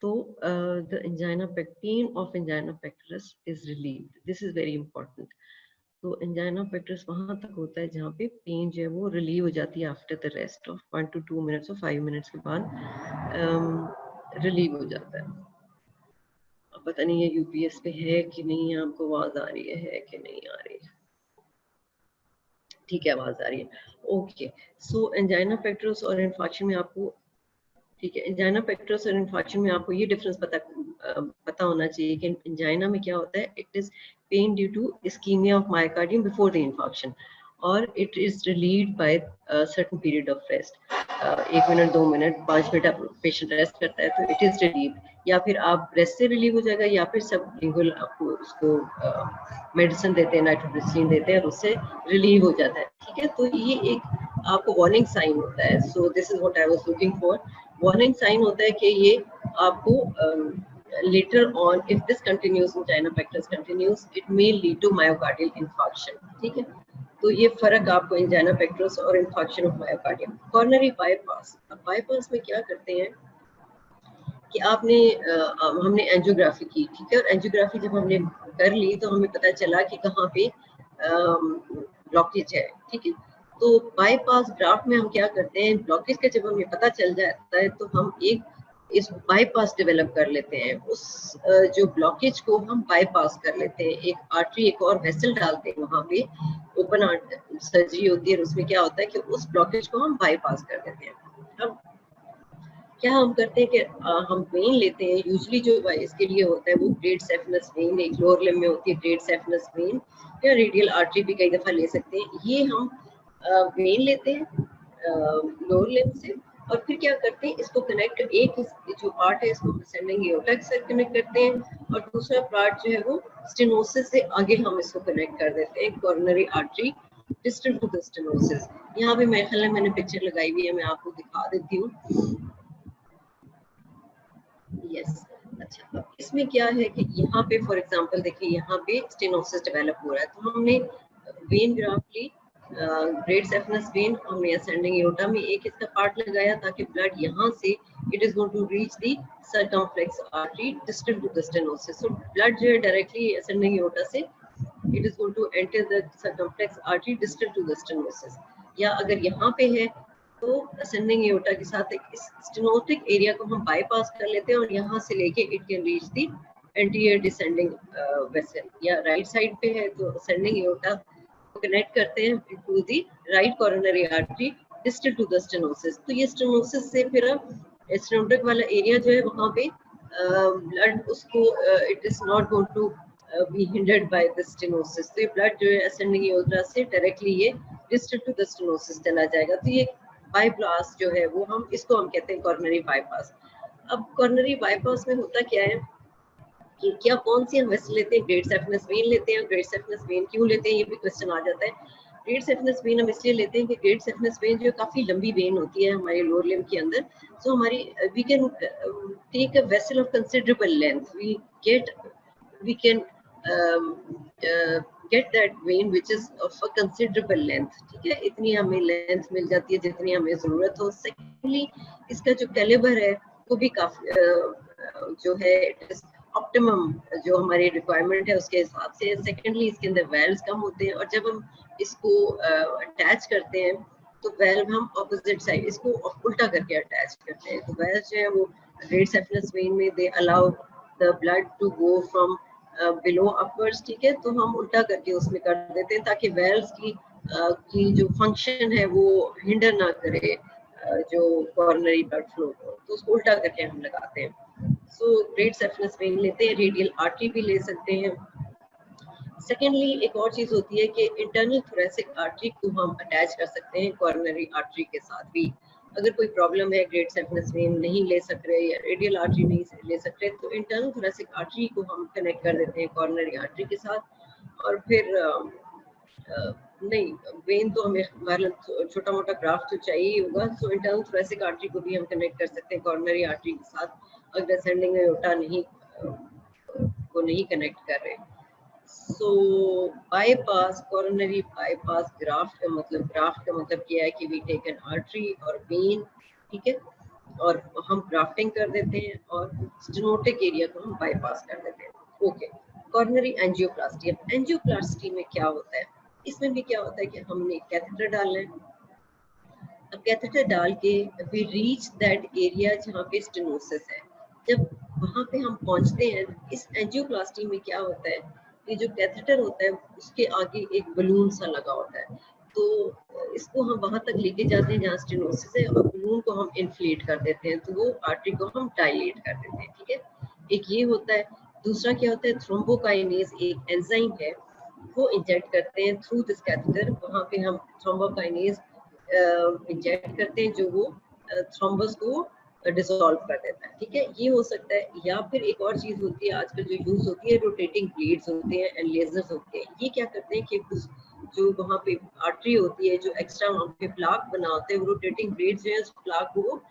तो the angina pain of angina pectoralis is relieved. This is very important. तो एंजाइना पेक्टोरस वहां तक होता है जहाँ पे पेन जो है वो रिलीव हो जाती है after the rest of 1 to 2 minutes और 5 मिनट्स के बाद रिलीव हो जाता है। अब पता नहीं ये यूपीएस पे है कि नहीं, आपको आवाज आ रही है कि नहीं आ रही है? ठीक है, आवाज आ रही है। ओके, सो एंजाइना पेक्टोरस और इन्फेक्शन में आपको, ठीक है, एंजाइना पेक्टोरस और इन्फेक्शन में आपको ये डिफरेंस पता होना चाहिए कि एंजाइना में क्या होता है, it is pain due to ischaemia of myocardium before the infection और it is relieved by certain period of rest. 1 minute 2 minute 5 minute आप पेशेंट रेस्ट करता है तो इट इज रिलीव, या फिर आप रेस्ट से रिलीव हो जाएगा, या फिर सब लिंगुअल आपको उसको मेडिसिन देते हैं, नाइट्रोग्लिसरीन देते हैं और उससे रिलीव हो जाता है, ठीक है। तो ये एक आपको वार्निंग साइन होता है। So this is what I was looking for. Warning sign होता है कि ये आपको later on if this continues, angina pectoris continues, it may lead to myocardial infarction, ठीक है। तो ये फर्क आपको एंजाइना पेक्टोरस और infection of myocardium. Coronary bypass, अब बाईपास में क्या करते हैं कि आपने हमने एंजियोग्राफी की, ठीक है, और एंजियोग्राफी जब हमने कर ली तो हमें पता चला कि कहाँ पे ब्लॉकेज है, ठीक है। तो बाईपास ग्राफ्ट में हम क्या करते हैं, ब्लॉकेज का जब हमें पता चल जाता है तो हम एक इस बाईपास डेवलप कर लेते हैं, उस जो ब्लॉकेज को हम बाईपास कर लेते हैं, एक आर्टरी एक और वेसल डालते हैं वहां पे, ओपन सर्जरी होती है और उसमें क्या होता है कि उस ब्लॉकेज को हम बाईपास कर देते हैं। अब क्या हम करते हैं कि हम वेन लेते हैं, यूजली जो इसके लिए होता है वो ग्रेट सेफनस वेन, एक लोअर लिम्ब में होती है ग्रेट सेफनस वेन, या रेडियल आर्टरी भी कई दफा ले सकते हैं। ये हम वेन लेते हैं लोअर लिम्ब से और फिर क्या करते हैं, इसको कनेक्ट, एक जो पार्ट है इसको असेंडिंग एओर्टा के साथ कनेक्ट करते हैं और दूसरा पार्ट जो है वो स्टेनोसिस से आगे हम इसको कनेक्ट कर देते हैं, coronary artery distal to the stenosis. यहाँ पे मेरे ख्याल में मैंने पिक्चर लगाई हुई है, मैं आपको दिखा देती हूँ। यस, अच्छा, अब इसमें क्या है कि यहाँ पे फॉर एग्जांपल देखिए, यहाँ पे स्टेनोसिस डेवलप हो रहा है तो हमने वेन ग्राफ्ट ली, ग्रेट सेफनस वेन, हमने असेंडिंग एओर्टा में एक इसका पार्ट लगाया ताकि ब्लड यहाँ से it is going to reach the circumflex artery distal to the stenosis. So blood जो है डायरेक्टली असेंडिंग एओर्टा से it is going to enter the circumflex artery distal to the stenosis. या अगर यहाँ पे है तो असेंडिंग एओर्टा के साथ एक स्टेनोटिक एरिया को हम बाईपास कर लेते हैं और यहाँ से लेके it can reach the anterior descending vessel, या राइट साइड पे है तो असेंडिंग एओर्टा को कनेक्ट करते हैं to the right coronary artery distal to the stenosis. तो ये स्टेनोसिस से फिर स्टेनोटिक वाला एरिया जो है वहाँ पे ब्लड उसको it is not going to be hindered by the stenosis. तो ये ब्लड जो है असेंडिंग एओर्टा से डायरेक्टली ये डिस्टल टू द स्टेनोसिस चला जाएगा। तो ये बाईपास जो है वो हम इसको हम कहते हैं कॉर्नरी बाईपास। अब कॉर्नरी बाईपास में होता क्या है कि क्या कौन सी हम वेसल लेते हैं, ग्रेट सेफनस वेन लेते हैं। ग्रेट सेफनस वेन क्यों लेते हैं ये भी क्वेश्चन आ जाता है। ग्रेट सेफनस वेन हम इसलिए लेते हैं कि ग्रेट सेफनस वेन जो काफी लंबी वेन होती है हमारे लोअर लिम्ब के अंदर, सो हमारी we can take a vessel of considerable length, we can get that vein which is of a considerable length, ठीक है, इतनी हमें लेंथ मिल जाती है जितनी हमें जरूरत हो। सेकेंडली इसका जो कैलिबर है वो भी काफी जो है इट इज ऑप्टिमम, जो हमारी रिक्वायरमेंट है उसके हिसाब से। सेकेंडली इसके अंदर वेल्व्स कम होते हैं और जब हम इसको अटैच करते हैं तो वेल्व हम ऑपोजिट साइड इसको उल्टा करके अटैच करते हैं। तो वेल्व जो है वो ग्रेट सेफनस वेन में they allow the blood to go from below upwards, ठीक है, तो हम उल्टा करके उसमें कर देते हैं ताकि वेल्व्स की जो फंक्शन है वो हिंडर ना करे जो कॉर्नरी ब्लड फ्लो को, तो उसको उल्टा करके हम लगाते हैं। सो ग्रेट सेफनस वेन लेते हैं, रेडियल आर्टरी भी ले सकते हैं। सेकेंडली एक और चीज होती है कि इंटरनल थोरेसिक आर्टरी को हम अटैच कर सकते हैं कॉर्नरी आर्टरी के साथ भी। अगर कोई प्रॉब्लम है, ग्रेट सेफनस वेन नहीं ले सक रहे या रेडियल आर्टरी नहीं ले सक रहे, तो इंटरनल थोरेसिक आर्टरी को हम कनेक्ट कर देते हैं कॉर्नरी आर्टरी के साथ। और फिर नहीं, वेन तो हमें छोटा मोटा ग्राफ्ट तो चाहिए होगा, सो इंटरनल थोरेसिक आर्टरी को भी हम कनेक्ट कर सकते हैं कॉर्नरी आर्टरी के साथ अगर असेंडिंग एओर्टा नहीं कनेक्ट कर रहे। सो बाईपास, कॉरोनरी बाईपास ग्राफ्ट का मतलब क्या है कि वी टेक एन आर्टरी और वेन, ठीक है, और हम ग्राफ्टिंग कर देते हैं और स्टेनोटिक एरिया को हम बाईपास कर देते हैं। Okay, coronary angioplasty. अब एंजियोप्लास्टी में क्या होता है, इसमें भी क्या होता है कि हमने कैथेटर डालना है। अब कैथेटर डाल के वी रीच दैट एरिया जहाँ पे स्टेनोसिस है। जब वहां पे हम पहुंचते हैं, इस एंजियोप्लास्टी में क्या होता है, ये जो कैथेटर होता है उसके आगे एक बलून सा लगा होता है, तो इसको हम वहां तक लेके जाते हैं जहाँ स्टेनोसिस है और बलून को हम इन्फ्लेट कर देते हैं, तो वो आर्टरी को हम डायलेट कर देते हैं, ठीक है। एक ये होता है। दूसरा क्या होता है, थ्रोम्बोकाइनेज एक एंजाइम है, वो इंजेक्ट करते हैं थ्रू दिस कैथेटर। वहां पे हम थ्रोम्बोकाइनेज इंजेक्ट करते हैं जो वो थ्रोम्बस को डिसॉल्व कर देता है, ठीक है। ये हो सकता है, या फिर एक और चीज होती है आजकल जो यूज होती है, रोटेटिंग ब्लेड्स होते हैं एंड लेजर्स होते हैं। ये क्या करते हैं कि जो वहाँ पे आर्टरी होती है, जो एक्स्ट्रा वहाँ पे प्लाक बना होते हैं, वो रोटेटिंग ब्लेड्स जो है उस प्लाक को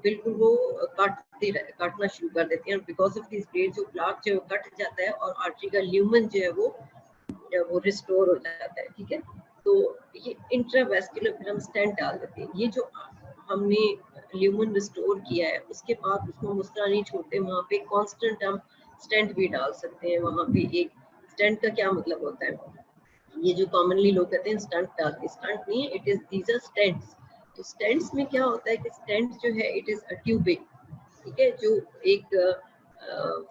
बिल्कुल वो काटना शुरू कर देते हैं। बिकॉज ऑफ दिस ब्लेड जो प्लाक जो कट जाता है और आर्टरी का ल्यूमन जो है वो रिस्टोर हो जाता है, ठीक है। तो ये इंट्रावेस्कुलर फिर हम स्टेंट डाल देते हैं। ये जो हमने ल्यूमन रिस्टोर किया है उसके बाद उसको हम उस तरह नहीं छोड़ते, वहाँ पे कांस्टेंट हम स्टेंट भी डाल सकते हैं। वहाँ पे एक स्टेंट का क्या मतलब होता है, ये जो कॉमनली लोग कहते हैं स्टंट डालते, स्टंट नहीं है, it is these are stents. तो स्टेंट्स में क्या होता है कि स्टेंट जो है इट इज अ ट्यूबिंग, ठीक है, जो एक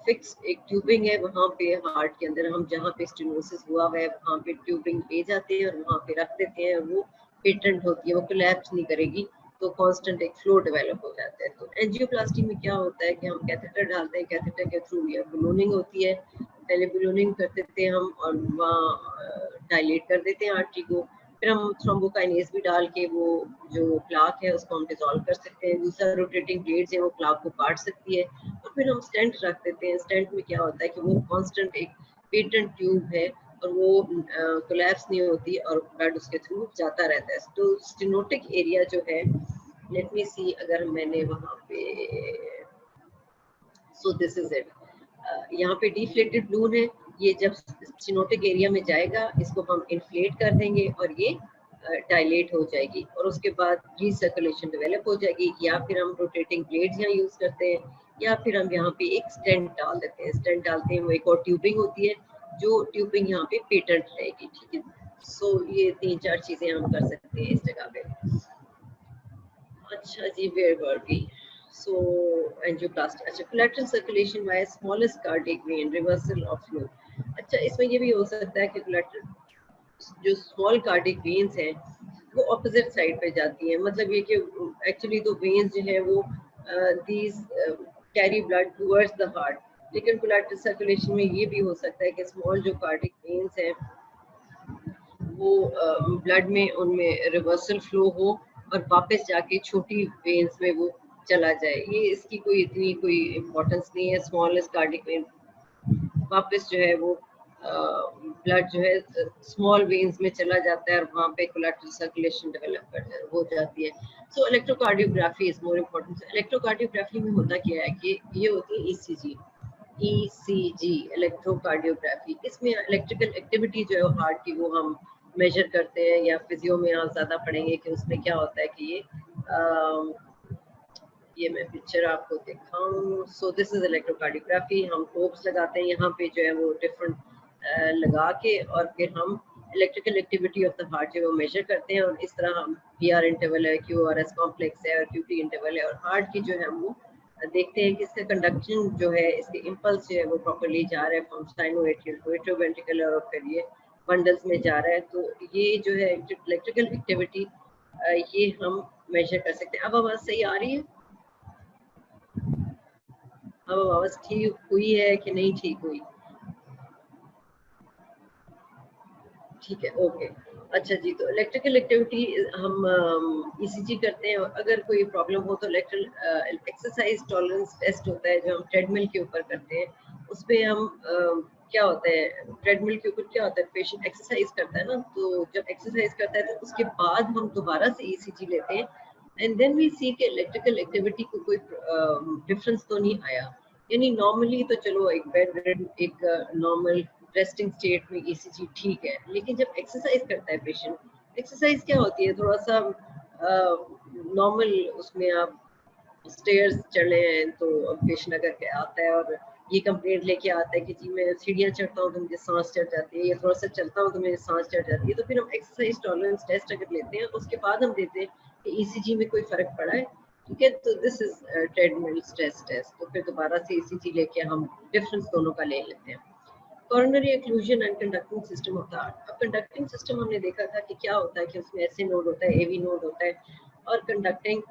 फिक्स एक ट्यूबिंग है। वहां पे हार्ट के अंदर हम जहाँ पे स्टेनोसिस हुआ है वहां पे ट्यूबिंग ले जाते हैं और वहां पे रख देते हैं, वो पेटेंट होती है, वो कोलैप्स नहीं करेगी, तो कांस्टेंट एक फ्लो डेवलप हो जाता है। तो एंजियोप्लास्टी में क्या होता है कि हम कैथेटर डालते हैं, कैथेटर के थ्रू ये बलूनिंग होती है, पहले बलूनिंग कर देते हैं हम और वहाँ डायलेट कर देते हैं आर्टरी को, फिर हम थ्रोम्बोकाइनेज भी डाल के वो जो प्लाक है उसको हम डिसॉल्व कर सकते हैं। दूसरा रोटेटिंग ब्लेड्स है वो प्लाक को काट सकती है, और फिर हम स्टेंट रख देते हैं। स्टेंट में क्या होता है कि वो कांस्टेंट एक पेटेंट ट्यूब है और वो कोलैप्स नहीं होती और ब्लड उसके थ्रू जाता रहता है। तो स्टेनोटिक एरिया जो है, लेट मी सी, अगर मैंने वहाँ पे, सो दिस इज इट, यहाँ पे डिफ्लेटेड बलून है, ये जब स्टेनोटिक एरिया में जाएगा इसको हम इन्फ्लेट कर देंगे और ये डायलेट हो जाएगी और उसके बाद रीसर्कुलेशन डेवलप हो जाएगी। या फिर हम रोटेटिंग ब्लेड्स यहाँ यूज करते हैं, या फिर हम यहाँ पे एक स्टेंट डाल देते हैं। स्टेंट डालते हैं, वो एक और ट्यूबिंग होती है, जो ट्यूबिंग यहाँ पे पेटेंट रहेगी, ठीक है। सो ये 3-4 चीजें हम कर सकते हैं इस जगह पे। अच्छा जी, where were we? So angioplasty, अच्छा, collateral circulation via smallest cardiac vein, reversal of flow. अच्छा, इसमें ये भी हो सकता है कि कोलैटरल जो स्मॉल कार्डियक वेन्स हैं वो ऑपोजिट साइड पे जाती हैं, मतलब ये कि एक्चुअली तो वेन्स जो है वो these carry blood towards the heart, लेकिन कोलैटरल सर्कुलेशन में ये भी हो सकता है कि स्मॉल जो कार्डियक वेन्स हैं वो ब्लड में उनमें रिवर्सल फ्लो हो और वापस जाके छोटी वेन्स में वो चला जाए। ये इसकी कोई इम्पोर्टेंस नहीं है। स्मॉलेस्ट कार्डियक वेन वापस जो है वो ब्लड जो है स्मॉल वेन्स में चला जाता है और वहाँ पे कोलैटरल सर्कुलेशन डेवलप हो जाती है। So electrocardiography is more important. Electrocardiography में होता क्या है कि ये होती है ईसीजी, इलेक्ट्रोकार्डियोग्राफी। इसमें इलेक्ट्रिकल एक्टिविटी जो है हार्ट की वो हम मेजर करते हैं, या फिजियो में आप ज्यादा पढ़ेंगे कि उसमें क्या होता है कि ये मैं पिक्चर आपको दिखाऊं। सो दिस इज इलेक्ट्रोकार्डियोग्राफी। हम प्रोब्स लगाते हैं यहाँ पे जो है वो डिफरेंट लगा के, और फिर हम electrical activity of the heart जो है वो मेजर करते हैं, और इस तरह हम PR इंटरवल है, QRS कॉम्प्लेक्स है और QT इंटरवल है, और हार्ट की जो है वो देखते हैं कि इसका कंडक्शन जो है, इसके इम्पल्स जो है वो प्रॉपर्ली जा रहा है फ्रॉम साइनोएट्रियल टू एट्रियोवेंट्रिकुलर और फिर ये बंडल्स में जा रहा है। तो ये जो है इलेक्ट्रिकल एक्टिविटी ये हम मेजर कर सकते हैं। अब आवाज सही आ रही है? अब आवाज ठीक हुई है कि नहीं ठीक हुई? ठीक है, ओके। अच्छा जी, तो इलेक्ट्रिकल एक्टिविटी हम ईसीजी करते हैं। अगर कोई प्रॉब्लम हो तो इलेक्ट्रिकल एक्सरसाइज टॉलरेंस टेस्ट होता है जो हम ट्रेडमिल के ऊपर करते हैं। उसपे हम क्या होता है, ट्रेडमिल के ऊपर क्या होता है, पेशेंट एक्सरसाइज करता है ना, तो जब एक्सरसाइज करता है तो उसके बाद हम दोबारा से ईसीजी लेते हैं एंड देन वी सी के इलेक्ट्रिकल एक्टिविटी को कोई डिफरेंस तो नहीं आया। यानी नॉर्मली तो चलो एक बेड एक नॉर्मल रेस्टिंग स्टेट में ईसीजी ठीक है, लेकिन जब एक्सरसाइज करता है पेशेंट, एक्सरसाइज क्या होती है, थोड़ा सा नॉर्मल उसमें आप स्टेयर्स चढ़े हैं तो पेशेंट अगर के आता है और ये कंप्लेंट लेके आता है कि जी मैं सीढ़ियाँ चढ़ता हूँ तो मुझे सांस चढ़ जाती है, या थोड़ा सा चलता हूँ तो मुझे सांस चढ़ जाती है, तो फिर हम एक्सरसाइज टॉलरेंस टेस्ट अगर लेते हैं उसके बाद हम देते हैं कि ईसीजी में कोई फर्क पड़ा है, ठीक है, तो this is treadmill stress test. तो फिर दोबारा से ईसीजी लेके हम डिफरेंस दोनों का ले लेते हैं। Coronary occlusion and conducting system of the heart. अब कंडक्टिंग सिस्टम हमने देखा था कि क्या होता है कि उसमें एसए नोड होता है, एवी नोड होता है, और कंडक्टिंग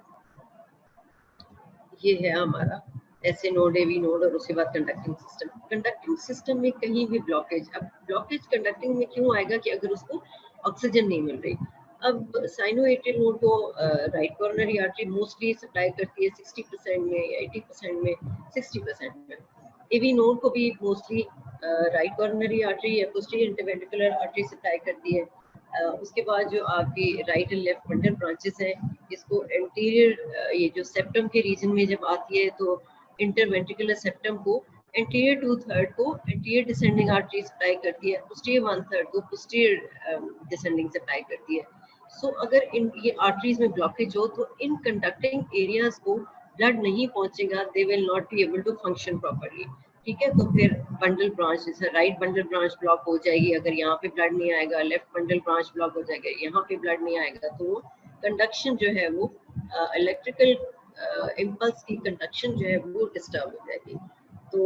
ये है हमारा एसए नोड, एवी नोड, और उसके बाद कंडक्टिंग सिस्टम। कंडक्टिंग सिस्टम में कहीं भी ब्लॉकेज, अब ब्लॉकेज कंडक्टिंग में क्यों आएगा कि अगर उसको ऑक्सीजन नहीं मिल रही। अब साइनोएट्रियल नोड को right coronary artery mostly supply करती है 60% में या 80% में, 60% में। एवी नोड को भी मोस्टली राइट कोरोनरी आर्टरी या पोस्टीरियर इंटरवेंट्रिकुलर आर्टरी सप्लाई करती है। उसके बाद जो आपकी right and left bundle branches हैं, इसको एंटीरियर ये जो सेप्टम के रीजन में जब आती है तो इंटरवेंट्रिकुलर सेप्टम को, एंटीरियर 2/3 को एंटीरियर डिसेंडिंग आर्टरी सप्लाई करती है, पोस्टीरियर 1/3 को पोस्टीरियर डिसेंडिंग सप्लाई करती है। सो अगर इन ये आर्टरीज में ब्लॉकेज हो तो इन कंडक्टिंग एरियाज को ब्लड नहीं पहुंचेगा, they will not be able to function properly, ठीक है। तो फिर बंडल ब्रांच, जैसे राइट बंडल ब्रांच ब्लॉक हो जाएगी अगर यहाँ पे ब्लड नहीं आएगा, लेफ्ट बंडल ब्रांच ब्लॉक हो जाएगा यहाँ पे ब्लड नहीं आएगा, तो कंडक्शन जो है वो इलेक्ट्रिकल इम्पल्स की कंडक्शन जो है वो डिस्टर्ब हो जाएगी। तो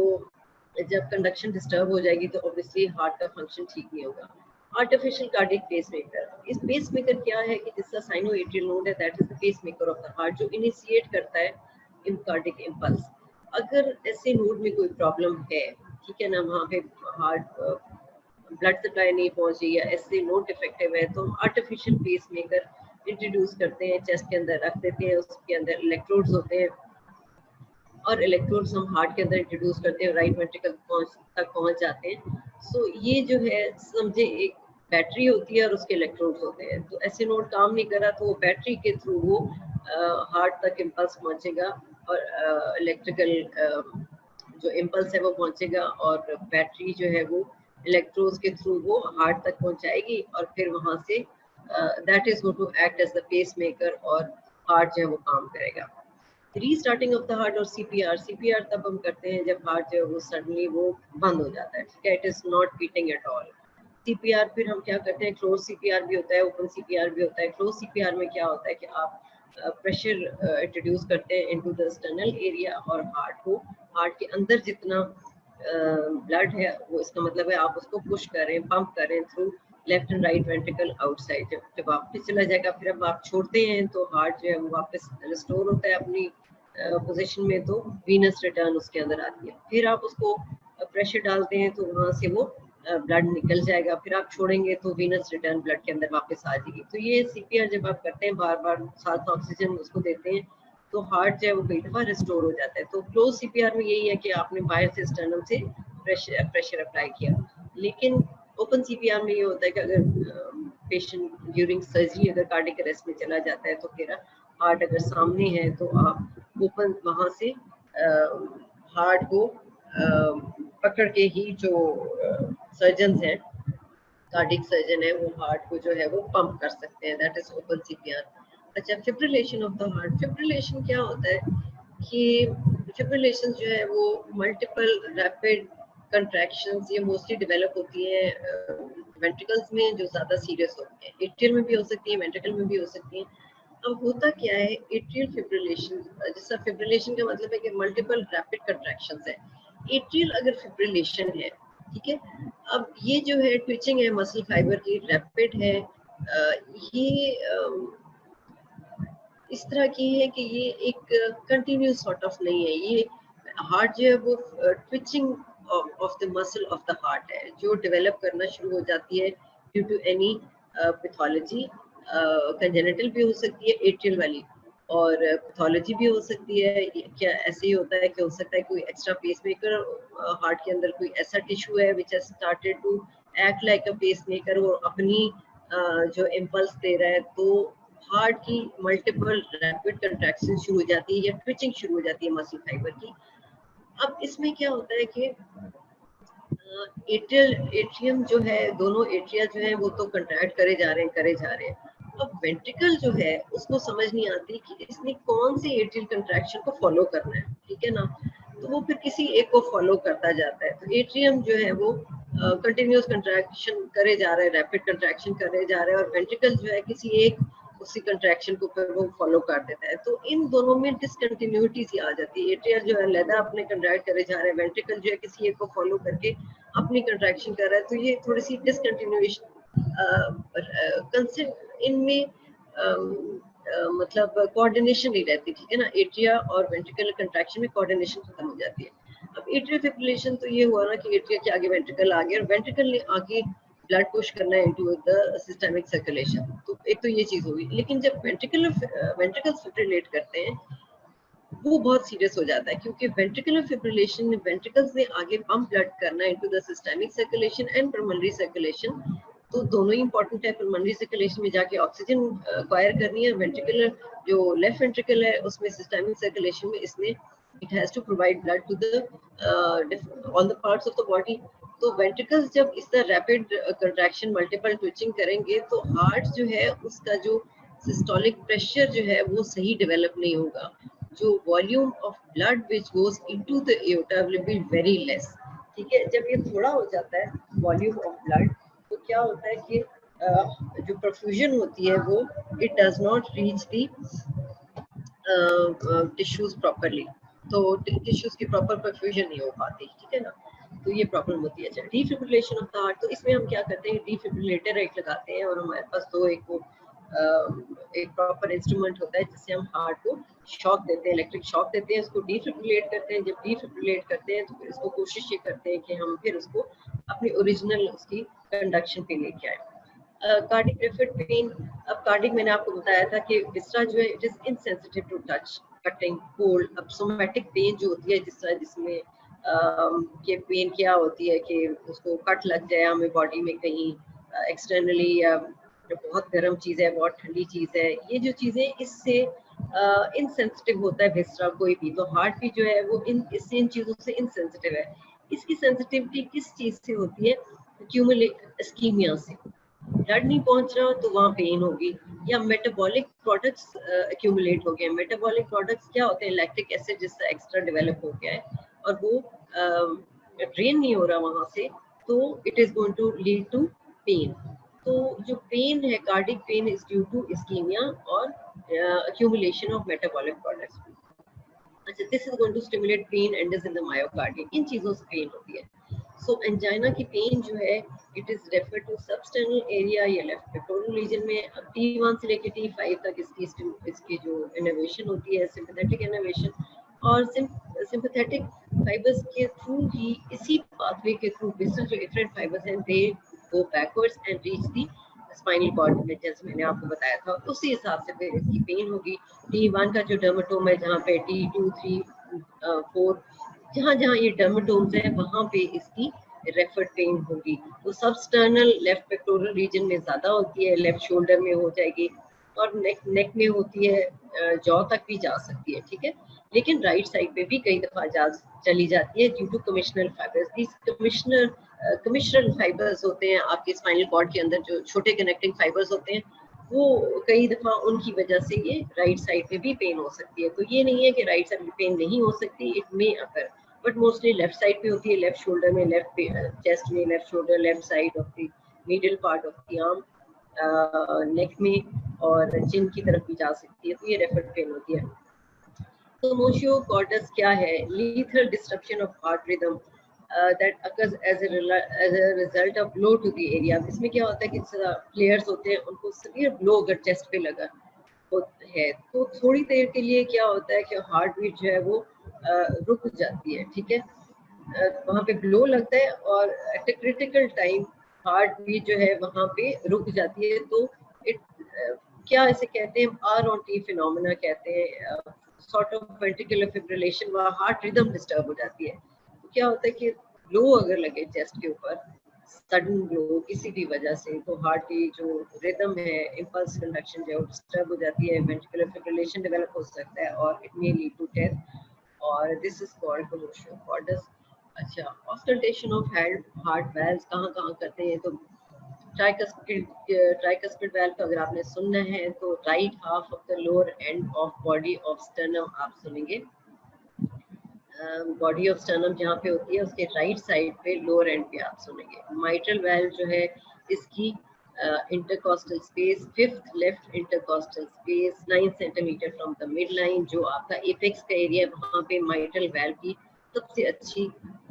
जब कंडक्शन डिस्टर्ब हो जाएगी तो ऑब्वियसली हार्ट का फंक्शन ठीक नहीं होगा। आर्टिफिशियल कार्डिक पेसमेकर, इस पेसमेकर क्या है कि जिसका साइनोएट्रियल नोड है, that is the pacemaker of the heart, जो इनिशिएट करता है इन कार्डिक इम्पल्स। अगर ऐसे नोड में कोई प्रॉब्लम है, ठीक है ना, वहाँ पे हार्ट ब्लड सप्लाई नहीं पहुंच रही या ऐसे नोड डिफेक्टिव है, तो हम आर्टिफिशियल पेसमेकर इंट्रोड्यूस करते हैं, चेस्ट के अंदर रख देते हैं, उसके अंदर इलेक्ट्रोड्स होते हैं और इलेक्ट्रोड्स हम हार्ट के अंदर इंट्रोड्यूस करते हैं, राइट वेंट्रिकल तक पहुंच जाते हैं। सो ये जो है समझे एक बैटरी होती है और उसके इलेक्ट्रोड्स होते हैं, तो ऐसे नोड काम नहीं कर रहा तो वो बैटरी के थ्रू वो हार्ट तक इम्पल्स पहुंचेगा और इलेक्ट्रिकल जो इम्पल्स है वो पहुंचेगा, और बैटरी जो है वो इलेक्ट्रोड्स के थ्रू वो हार्ट तक पहुंचाएगी और फिर वहां से that is going to act as the pacemaker और हार्ट जो है वो काम करेगा। रीस्टार्टिंग ऑफ द हार्ट और सीपीआर, सीपीआर तब हम करते हैं जब हार्ट जो है वो सडनली वो बंद हो जाता है, ठीक है, it is not beating at all. CPR फिर हम क्या करते हैं, क्लोज सीपीआर भी होता है, ओपन सीपीआर भी होता है। क्लोज सीपीआर में क्या होता है कि आप प्रेशर इंट्रोड्यूस करते हैं इनटू द स्टर्नल एरिया और हार्ट के अंदर जितना ब्लड है वो, इसका मतलब है आप उसको पुश करें, पंप करें through left and right ventricle outside. जब वापस चला जाएगा फिर अब आप छोड़ते हैं तो हार्ट जो है वो वापस रिस्टोर होता है अपनी पोजीशन में, तो वीनस रिटर्न उसके अंदर आती है। फिर आप उसको प्रेशर डालते हैं तो वहां से वो ब्लड निकल जाएगा, फिर आप छोड़ेंगे तो वीनस रिटर्न ब्लड के अंदर वापस आ जाएगी। तो ये सीपीआर जब आप करते हैं बार बार साथ ऑक्सीजन उसको देते हैं तो हार्ट जो है वो कई दफा रिस्टोर हो जाता है। तो क्लोज सीपीआर में यही है कि आपने बाहर से स्टर्नम से प्रेशर अप्लाई किया। लेकिन ओपन सीपीआर में ये होता है कि अगर पेशेंट ड्यूरिंग सर्जरी अगर कार्डिक अरेस्ट में चला जाता है तो फिर हार्ट अगर सामने है तो आप ओपन वहां से हार्ट को पकड़ के ही, जो सर्जन हैं, कार्डिक सर्जन है, वो हार्ट को जो है वो पंप कर सकते हैं, दैट इज ओपन सीपीआर। अच्छा, fibrillation of the heart, fibrillation क्या होता है कि फिब्रिलेशन जो है वो मल्टीपल रैपिड कंट्रैक्शंस ये मोस्टली डेवलप होती है वेंट्रिकल्स में, जो ज्यादा सीरियस होती है। एट्रियल में भी हो सकती है, वेंट्रिकल में भी हो सकती है। अब होता क्या है एट्रियल फिब्रिलेशन, जैसा फिब्रिलेशन का मतलब है कि मल्टीपल रैपिड कंट्रैक्शंस है, एट्रियल अगर फिब्रिलेशन है, ठीक है। अब ये जो है ट्विचिंग है मसल फाइबर की, रैपिड है, ये इस तरह की है कि ये एक कंटिन्यूस सॉर्ट ऑफ नहीं है, ये हार्ट जो है वो twitching of the muscle of the heart है जो डेवलप करना शुरू हो जाती है due to any pathology, congenital भी हो सकती है एट्रियल वाली, और पैथोलॉजी भी हो सकती है। क्या ऐसे ही होता है कि हो सकता है कोई एक्स्ट्रा पेसमेकर हार्ट के अंदर कोई ऐसा टिश्यू है which has started to act like a pacemaker, वो अपनी जो इम्पल्स दे रहा है, तो हार्ट की मल्टीपल रैपिड कंट्रैक्शन शुरू हो जाती है या ट्विचिंग शुरू हो जाती है मसल फाइबर की। अब इसमें क्या होता है कि एट्रियम जो है, दोनों एट्रिया जो है वो तो कंट्रैक्ट करे जा रहे हैं। अब वेंट्रिकल जो है उसको समझ नहीं आती कि इसने कौन सी एट्रियल कंट्रैक्शन को फॉलो करना है, ठीक है ना, तो वो फिर किसी एक को फॉलो करता जाता है। तो एट्रियम जो है वो कंटिन्यूस कंट्रैक्शन करे जा रहा है, रैपिड कंट्रैक्शन करे जा रहा है, और वेंट्रिकल जो है किसी एक उसी कंट्रैक्शन को फिर वो फॉलो कर देता है। तो इन दोनों में डिसकंटिन्यूटी सी आ जाती है। एट्रिया जो है अलग अपने कंट्रैक्ट करे जा रहे हैं, वेंट्रिकल जो है किसी एक को फॉलो करके अपनी कंट्रैक्शन कर रहा है। तो ये थोड़ी सी डिसकंटिन्यूएशन इनमें मतलब कोऑर्डिनेशन नहीं रहती, ठीक है ना, एट्रिया और वेंट्रिकल कंट्रैक्शन में कोऑर्डिनेशन खत्म हो जाती है। अब एट्रियल फिब्रिलेशन तो ये हुआ ना कि एट्रिया के आगे वेंट्रिकल आ गया और वेंट्रिकल ने आगे ब्लड पुश करना है इनटू द सिस्टमिक सर्कुलेशन। तो एक तो ये चीज होगी, लेकिन जब वेंट्रिकल फिब्रिलेट करते हैं वो बहुत सीरियस हो जाता है, क्योंकि वेंट्रिकुलर फिब्रिलेशन, वेंट्रिकल्स ने आगे पंप ब्लड करना into the systemic circulation and pulmonary circulation. तो दोनों ही इंपॉर्टेंट है। पल्मोनरी सर्कुलेशन में जाके ऑक्सीजन एक्वायर करनी है, वेंट्रिकुलर जो लेफ्ट वेंट्रिकल है उसमें सिस्टमिक सर्कुलेशन में इसने it has to provide blood to the all the parts of the body. तो वेंट्रिकल्स जब इस तरह रैपिड कंट्रैक्शन मल्टीपल ट्विचिंग करेंगे तो हार्ट जो है उसका जो सिस्टोलिक प्रेशर जो है वो सही डेवलप नहीं होगा, जो volume of blood which goes into the aorta will be very less, ठीक है। जब ये थोड़ा हो जाता है वॉल्यूम ऑफ ब्लड, तो क्या होता है कि जो परफ्यूजन होती है वो it does not reach the tissues properly, तो टिश्यूज की प्रॉपर परफ्यूजन नहीं हो पाती, ठीक है ना। तो ये प्रॉब्लम होती है। डिफिब्रिलेशन ऑफ द हार्ट, तो इसमें हम क्या करते हैं, डिफिब्रिलेटर एक लगाते हैं और हमारे पास दो एक प्रॉपर इंस्ट्रूमेंट होता है जिससे हम हार्ट को शॉक देते हैं, इलेक्ट्रिक शॉक देते हैं, उसको डिफिब्रिलेट करते हैं। जब डिफिब्रिलेट करते हैं तो फिर इसको कोशिश ये करते हैं कि हम फिर उसको अपनी ओरिजिनल उसकी कंडक्शन पे लेके आए। कार्डिक रेफर्ड पेन, अब कार्डिक मैंने आपको बताया था कि विस्रा जो है it is insensitive to touch, cutting, cold. अब सोमैटिक पेन जो होती है जिसमें ये पेन क्या होती है कि उसको कट लग जाए हमें बॉडी में कहीं एक्सटर्नली, या बहुत गर्म चीज़ है, बहुत ठंडी चीज़ है, ये जो चीज़ें इससे इनसेंसिटिव होता है विस्रा कोई भी। तो हार्ट भी जो है वो इन चीज़ों से इनसेंसिटिव है। इसकी सेंसिटिविटी किस चीज़ से होती है, इस्कीमिया से। ब्लड नहीं पहुंच रहा तो वहाँ पेन होगी, या मेटाबॉलिक प्रोडक्ट्स एक्यूमुलेट हो गए। मेटाबॉलिक प्रोडक्ट्स क्या होते हैं, लैक्टिक एसिड जिससे एक्स्ट्रा डेवलप हो गया है और वो ड्रेन नहीं हो रहा वहाँ से, तो it is going to lead to pain. तो जो पेन है, cardiac pain is due to ischemia और accumulation of metabolic products. अच्छा, this is going to stimulate pain and is in the myocardium, इन चीजों से पेन होती है। सो एंजाइना की पेन जो है it is refer to substernal area या लेफ्ट पेक्टोरल रीजन में। T1 से लेकर T5 तक इसकी जो इनोवेशन होती है, सिंपैथेटिक इनोवेशन, और सिंपैथेटिक फाइबर्स के थ्रू ही, इसी पाथवे के थ्रू विस्टल जो इफरेंट फाइबर्स हैं they go backwards and reach the spinal cord में, जैसे मैंने आपको बताया था। उसी हिसाब से फिर इसकी पेन होगी। T1 का जो डर्मेटोम है, जहाँ पे T2, 3, 4, जहाँ जहाँ ये डर्मेटोम्स है वहाँ पे इसकी रेफर्ड पेन होगी। तो सबस्टर्नल लेफ्ट पेक्टोरल रीजन में ज्यादा होती है, लेफ्ट शोल्डर में हो जाएगी, और नेक में होती है, जॉ तक भी जा सकती है, ठीक है। लेकिन राइट साइड पे भी कई दफा चली जाती है due to commissural fibres. These commissural fibres होते हैं आपके स्पाइनल कॉर्ड के अंदर, जो छोटे कनेक्टिंग फाइबर्स होते हैं, वो कई दफा उनकी वजह से ये राइट साइड पे भी पेन हो सकती है। तो ये नहीं है कि राइट साइड में पेन नहीं हो सकती, it may occur, but mostly left side पे होती है, लेफ्ट शोल्डर में, लेफ्ट चेस्ट में, left shoulder, left side of the middle part of the arm, neck में, और चिन की तरफ भी जा सकती है। तो ये रेफर्ड पेन होती है। तो मोशियो कॉर्डस क्या है, lethal disruption of heart rhythm that occurs as a result of blow to the area। इसमें क्या होता है कि प्लेयर्स होते हैं, उनको severe blow अगर चेस्ट पे लगा है तो थोड़ी देर के लिए क्या होता है कि हार्ट बीट जो है वो रुक जाती है, ठीक है, वहाँ पे ग्लो लगता है और at a critical time heart beat जो है वहाँ पे रुक जाती है। तो इट क्या इसे कहते हैं, ROT फिनोमेना कहते हैं, सॉर्ट ऑफ वेंट्रिकुलर फिब्रिलेशन, वहाँ हार्ट रिदम डिस्टर्ब हो जाती है। तो क्या होता है कि ग्लो अगर लगे चेस्ट के ऊपर, सडन ग्लो किसी भी वजह से, तो हार्ट की जो रिदम है, इम्पल्स कंडक्शन जो है डिस्टर्ब हो जाती है, वेंट्रिकुलर फिब्रिलेशन डेवलप हो सकता है और it may lead to death, और this is called colossal cords. अच्छा, ऑस्कल्टेशन ऑफ हार्ट वाल्व्स कहाँ कहाँ करते हैं, तो ट्राइकस्पिड वाल्व का अगर आपने सुनना है तो right half of the lower end of body of sternum आप सुनेंगे। बॉडी ऑफ स्टर्नम जहाँ पे होती है उसके राइट साइड पे लोअर एंड पे आप सुनेंगे। माइट्रल वाल्व जो है इसकी intercostal space, fifth left intercostal space 9 centimetre from the mid line, जो आपका एपेक्स का एरिया है, वहाँ पे माइट्रल वाल्व की सबसे अच्छी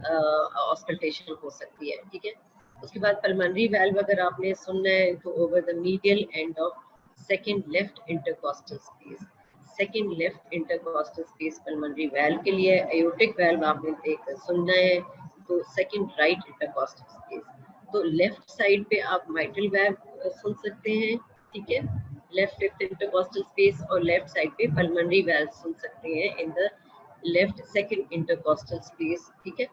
ऑस्कल्टेशन हो सकती है, ठीक है। उसके बाद पल्मोनरी वाल्व अगर आपने सुनना है तो over the medial end of second left intercostal space, second left intercostal space pulmonary valve के लिए। एयोटिक वाल्व आपने देख सुनना है तो सेकंड राइट इंटरकॉस्टल स्पेस। तो लेफ्ट साइड पे आप माइट्रल वाल्व सुन सकते हैं, ठीक है, लेफ्ट इंटरकॉस्टल स्पेस, और लेफ्ट साइड पे पल्मोनरी वाल्व सुन सकते हैं इन the left second intercostal space, ठीक है।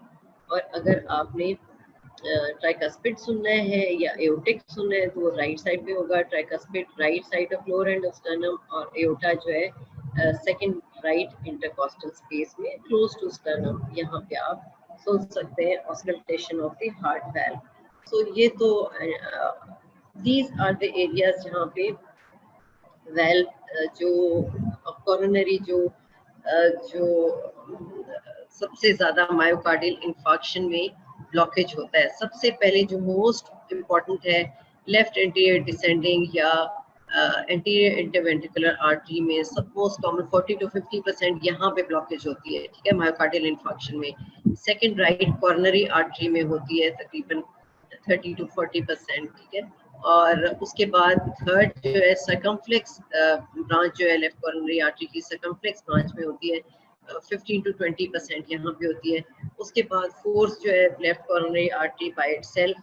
और अगर आपने ट्राइकस्पिड सुनना है या एओटिक सुनना है तो वो राइट साइड पे होगा। Tricuspid right side of lower end of sternum, और एओटा जो है सेकंड राइट इंटरकॉस्टल स्पेस में क्लोज टू स्टर्नम, यहाँ पे आप सुन सकते हैं auscultation of the heart valve. So ये तो दीज आर द एरियाज जहाँ पे वाल्व जो कोरोनरी जो सबसे ज्यादा मायोकार्डियल इंफार्क्शन में ब्लॉकेज होता है। सबसे पहले जो मोस्ट इम्पॉर्टेंट है लेफ्ट एंटीरियर डिसेंडिंग या एंटीरियर इंटरवेंट्रिकुलर आर्टरी में सब मोस्ट कॉमन 40 to 50% यहाँ पे ब्लॉकेज होती है, ठीक है, मायोकार्डियल इंफार्क्शन में। सेकंड राइट कॉर्नरी आर्टरी में होती है तकरीबन 30 to 40%, ठीक है। और उसके बाद थर्ड जो है सर्कमफ्लेक्स ब्रांच जो है लेफ्ट कॉर्नरी आर्टरी की सर्कमफ्लेक्स ब्रांच में होती है, 15 to 20% यहाँ पे होती है। उसके बाद फोर्थ जो है left coronary artery by itself,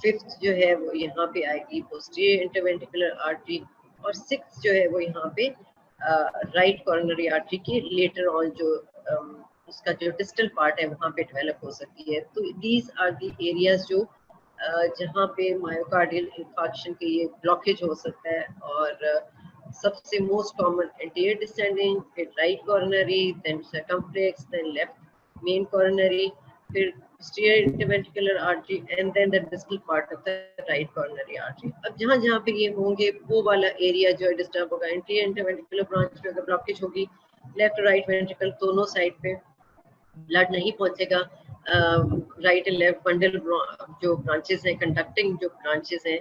fifth जो है वो यहाँ पे आएगी पोस्टीरियर इंटरवेंट्रिकुलर आर्टरी, और सिक्स जो है वो यहाँ पे राइट कॉर्नरी आर्टरी की लेटर ऑन जो उसका जो डिस्टल पार्ट है वहाँ पे डेवलप हो सकती है। तो दीज आर दी एरियाज जो जहाँ पे मायोकार्डियल इंफार्क्शन के ये ब्लॉकेज हो सकता है। और सबसे मोस्ट कॉमन एंटीरियर डिसेंडिंग, फिर right coronary, then circumflex, then left main coronary, फिर posterior interventricular artery and then the distal part of the right coronary artery। अब जहाँ जहाँ पे ये होंगे वो वाला एरिया जो है डिस्टर्ब होगा। anterior interventricular branch में अगर ब्लॉकेज होगी, लेफ्ट और राइट वेंट्रिकल दोनों साइड पे ब्लड नहीं पहुंचेगा। राइट एंड लेफ्ट बंडल जो ब्रांचेस हैं, कंडक्टिंग जो ब्रांचेस हैं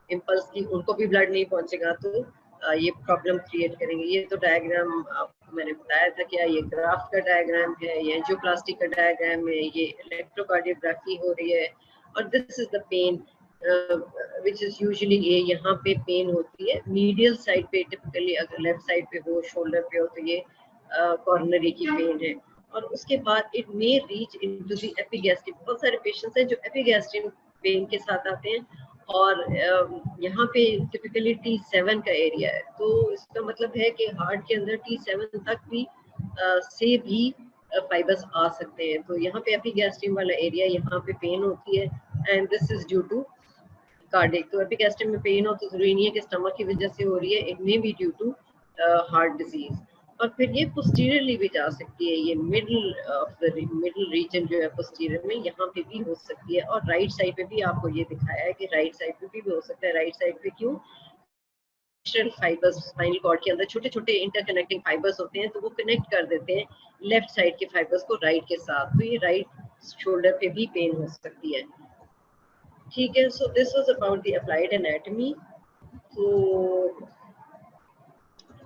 इम्पल्स की, उनको भी ब्लड नहीं पहुंचेगा, तो ये प्रॉब्लम क्रिएट करेंगे। ये तो डायग्राम आपको मैंने बताया था क्या, ये ग्राफ का डायग्राम है, ये एंजियोप्लास्टी का डायग्राम है, ये इलेक्ट्रोकार्डियोग्राफी हो रही है, और this is the pain which is usually ये यहाँ पे पेन होती है मीडियल साइड पे टिपिकली। अगर लेफ्ट साइड पे हो, शोल्डर पे हो, तो ये कॉर्नरी की पेन है। और उसके बाद it may reach into the epigastric. बहुत सारे पेशेंट्स हैं जो एपिगैस्ट्रिक पेन के साथ आते हैं, और यहाँ पे टिपिकली T7 का एरिया है, तो इसका मतलब है कि हार्ट के अंदर T7 तक भी से भी फाइबर्स आ सकते हैं। तो यहाँ पे एपिगैस्ट्रिक वाला एरिया, यहाँ पे पेन होती है, and this is due to cardiac. तो एपिगैस्ट्रिक में पेन हो तो जरूरी नहीं है कि स्टमक की वजह से हो रही है, it may be due to heart disease. और फिर ये पोस्टीरियरली भी जा सकती है, ये मिडिल रीजन जो है पोस्टीरियर में, यहाँ पे भी हो सकती है। और राइट साइड पे भी आपको ये दिखाया है कि राइट साइड पे भी हो सकता है। राइट साइड पे क्यों, फाइबर्स स्पाइनल कॉर्ड के अंदर छोटे छोटे इंटरकनेक्टिंग फाइबर्स होते हैं, तो वो कनेक्ट कर देते हैं लेफ्ट साइड के फाइबर्स को राइट के साथ, तो ये राइट शोल्डर पे भी पेन हो सकती है, ठीक है। So this was about the applied anatomy. तो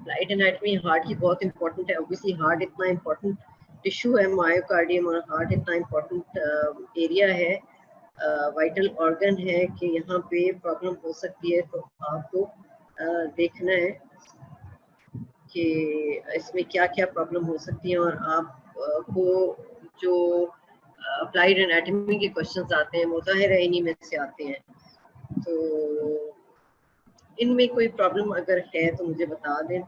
अप्लाइड एनाटॉमी हार्ट की बहुत इंपॉर्टेंट है। ऑब्वियसली हार्ट इतना इंपॉर्टेंट टिश्यू है, मायोकार्डियम और हार्ट इतना इंपॉर्टेंट एरिया है, वाइटल ऑर्गन है कि यहाँ पे प्रॉब्लम हो सकती है। तो आपको देखना है कि इसमें क्या क्या प्रॉब्लम हो सकती है, और आप को जो अप्लाइड एनाटॉमी के क्वेश्चंस आते हैं वो ज़ाहिर है इन्हीं में से आते हैं। तो इनमें कोई प्रॉब्लम अगर है तो मुझे बता दें।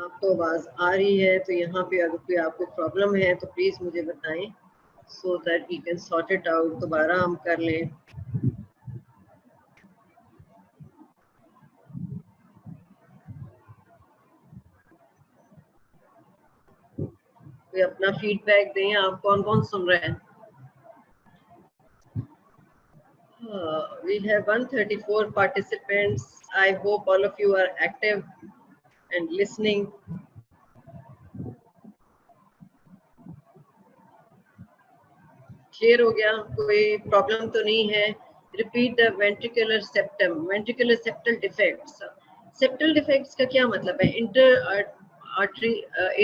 आपको आवाज आ रही है तो यहाँ पे अगर कोई आपको प्रॉब्लम है तो प्लीज मुझे बताएं, so that we can sort it out, दोबारा हम कर लें। कोई अपना फीडबैक दें, आप कौन कौन सुन रहे हैं? We have 134 participants. I hope all of you are active and listening. Clear हो गया? कोई प्रॉब्लम तो नहीं है? Repeat the ventricular septum, ventricular septal defects. Septal defects का क्या मतलब है? इंटर आर्टरी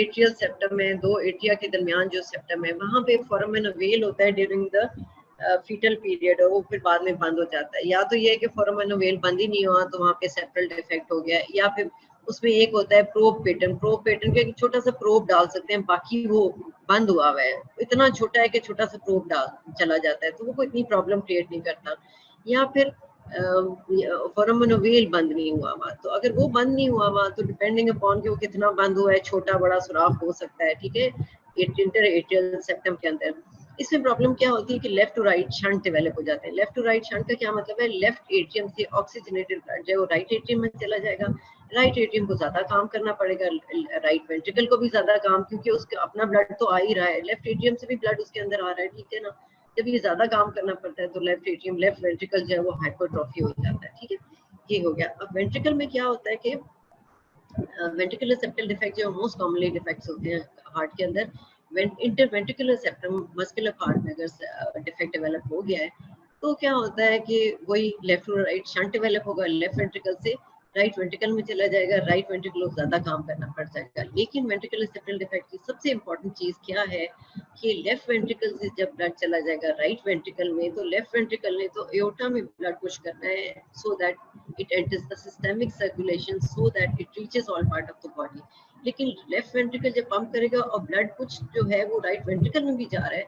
एट्रियल सेप्टम है, दो एट्रिया के दरमियान जो सेप्टम है वहां पे फोरामेन वेल होता है ड्यूरिंग द फीटल पीरियड, और वो फिर बाद में बंद हो जाता है। या तो ये है कि फोरामेन वेल बंद ही नहीं हुआ तो वहां पे सेप्टल डिफेक्ट हो गया, या फिर उसमें एक होता है प्रोब पेटर्न। प्रोब पेटर्न का एक छोटा सा प्रोब डाल सकते हैं, बाकी वो बंद हुआ हुआ है, इतना छोटा है कि छोटा सा प्रोब डाल चला जाता है, तो वो कोई इतनी प्रॉब्लम क्रिएट नहीं करता। या फिर फोरामेन वेल बंद नहीं हुआ हुआ, तो अगर वो बंद नहीं हुआ हुआ तो डिपेंडिंग अपॉन कि वो कितना बंद हुआ है, छोटा बड़ा सुराख हो सकता है, ठीक है, इंटर एट्रियल सेप्टम के अंदर। इसमें प्रॉब्लम क्या होती है कि left to right shunt develop हो जाते हैं। लेफ्ट टू राइट शंट का क्या मतलब है? लेफ्ट एट्रियम से ऑक्सीजनेटेड ब्लड जो है वो राइट एट्रियम में चला जाएगा। राइट एट्रियम को ज्यादा काम करना पड़ेगा, राइट वेंट्रिकल को भी ज्यादा काम, क्योंकि उसका अपना ब्लड तो आ ही रहा है, लेफ्ट एट्रियम से भी ब्लड उसके अंदर आ रहा है, ठीक है ना। जब ये ज्यादा काम करना पड़ता है तो लेफ्ट एट्रियम, लेफ्ट वेंट्रिकल जो है वो हाइपरट्रॉफी हो जाता है, ठीक है। ये हो गया। अब वेंट्रिकल में क्या होता है कि वेंट्रिकुलर सेप्टल डिफेक्ट जो मोस्ट कॉमनली डिफेक्ट्स होते हैं हार्ट के अंदर, इंटरवेंट्रिकुलर सेप्टम मस्कुलर पार्ट में अगर डिफेक्ट डेवलप हो गया है तो क्या होता है कि वही left to right shunt develop होगा, लेफ्ट वेंट्रिकल से राइट वेंट्रिकल में चला जाएगा, राइट वेंट्रिकल को ज्यादा काम करना पड़ जाएगा। लेकिन वेंट्रिकुलर सेप्टल डिफेक्ट की सबसे इंपॉर्टेंट चीज क्या है कि लेफ्ट वेंट्रिकल से जब ब्लड चला जाएगा राइट वेंट्रिकल में, तो लेफ्ट वेंट्रिकल ने तो एओर्टा में ब्लड पुश करना है so that it enters the systemic circulation, so that it reaches all part of the body. लेकिन लेफ्ट वेंट्रिकल जब पंप करेगा और ब्लड कुछ जो है वो राइट वेंट्रिकल में भी जा रहा है,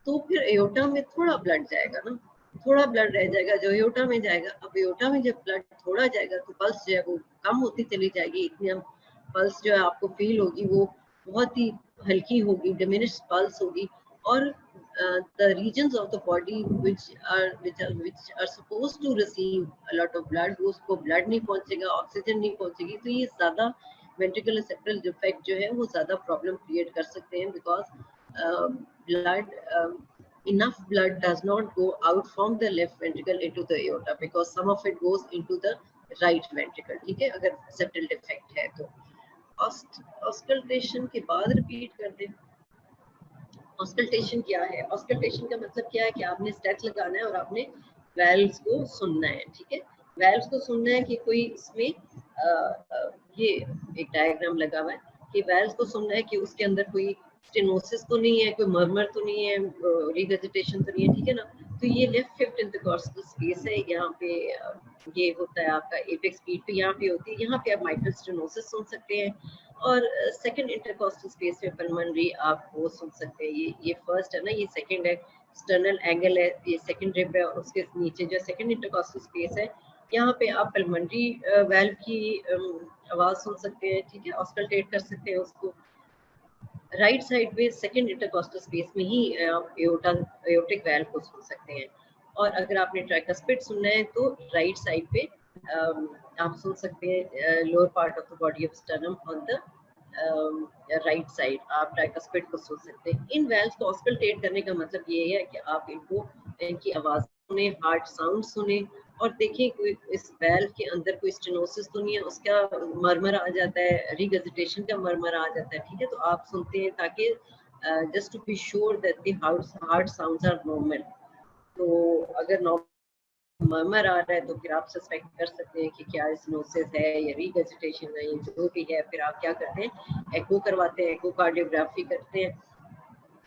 तो फिर एओर्टा में थोड़ा ब्लड जाएगा ना, थोड़ा ब्लड रह जाएगा जो एओर्टा में जाएगा। अब एओर्टा में जब ब्लड थोड़ा जाएगा तो पल्स जो है वो कम होती चली जाएगी, इतनी हम पल्स जो है आपको फील होगी वो बहुत ही हल्की होगी, डिमिनिश पल्स होगी। और the regions of the body which are supposed to receive a lot of blood, वो उसको blood नहीं पहुंचेगा, ऑक्सीजन नहीं पहुंचेगी, तो ये ज्यादा वेंट्रिकुलर सेप्टल डिफेक्ट जो है वो ज्यादा प्रॉब्लम क्रिएट कर सकते हैं, because blood enough blood does not go out from the left ventricle into the aorta because some of it goes into the right ventricle, ठीक है, अगर septal defect है तो। ऑस्कल्टेशन के बाद रिपीट कर दें। ऑस्कल्टेशन क्या है? ऑस्कल्टेशन का मतलब क्या है कि आपने स्टेट लगाना है और आपने वेल्व्स को सुनना है, ठीक है। वेल्व्स को सुनना है कि कोई इसमें ये एक डायग्राम लगा हुआ है कि वेल्व्स को सुनना है कि उसके अंदर कोई स्टेनोसिस तो नहीं है, कोई मर्मर तो नहीं है, रिवेजिटेशन तो नहीं है, ठीक है ना। तो ये लेफ्ट फिफ्थ इंटरकॉस्टल स्पेस है, यहाँ पे ये होता है आपका एपेक्स पीट पे यहाँ पे होती है, यहाँ पे आप माइट्रल स्टेनोसिस सुन सकते हैं। और सेकंड इंटरकॉस्टल स्पेस में पल्मोनरी आप वो सुन सकते हैं। ये फर्स्ट है ना, ये सेकंड है, स्टर्नल एंगल है, ये सेकंड रिब है, और उसके नीचे जो सेकंड इंटरकॉस्टल स्पेस है यहाँ पे आप पल्मोनरी वेल्व की आवाज सुन सकते हैं, ठीक है, ऑस्कल्टेट कर सकते हैं उसको। राइट साइड पे सेकंड इंटरकॉस्टल स्पेस में ही एओर्टिक वेल्व को सुन सकते हैं। और अगर आपने ट्राइकस्पिड सुनना है तो राइट साइड पे आप सुन सकते हैं lower part of the body of sternum on the right side, आप ट्राइकस्पिड को सुन सकते हैं। इन वेल्व्स को ऑस्कल्टेट करने का मतलब ये है कि आप इनको इनकी आवाज सुने, हार्ट साउंड सुने, और देखें कोई इस वेल्व के अंदर कोई स्टेनोसिस तो नहीं है, उसका मरमर आ जाता है, रिगजिटेशन का मरमर आ जाता है, ठीक है। तो आप सुनते हैं ताकि just to be sure that the heart sounds are normal. तो अगर मरमर आ रहा है तो फिर आप सस्पेक्ट कर सकते हैं कि क्या स्टेनोसिस है या रिगजिटेशन है, या जो भी है। फिर आप क्या करते हैं, एको करवाते हैं, एको कार्डियोग्राफी करते हैं।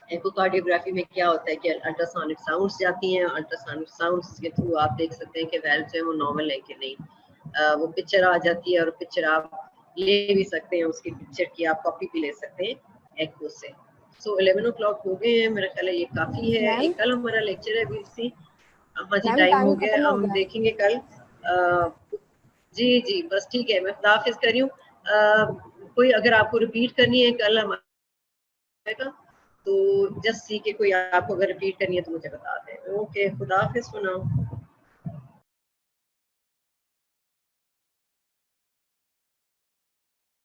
एकोकार्डियोग्राफी में क्या होता है कि अल्ट्रासोनिक साउंड्स जाती हैं, अल्ट्रासोनिक साउंड्स के थ्रू आप देख सकते हैं कि वेल्व जो है वो नॉर्मल है कि नहीं। वो पिक्चर आ जाती है और पिक्चर आप ले भी सकते हैं, उसकी पिक्चर की आप कॉपी भी ले सकते हैं एको से। सो 11 o'clock हो गए हैं, मेरा ख्याल है ये काफी है। मैम कल हमारा लेक्चर है वीर सी। हाँ जी, मैम टाइम टाइम हो गया, खत्म हो हम गया। देखेंगे कल। जी जी बस ठीक है, मैं खुदा हाफिज कर रही हूँ। कोई अगर आपको रिपीट करनी है कल हमारा तो जस्ट सी के कोई आपको अगर रिपीट करनी है तो मुझे बता दें। ओके, खुदा हाफिज सुनाओ।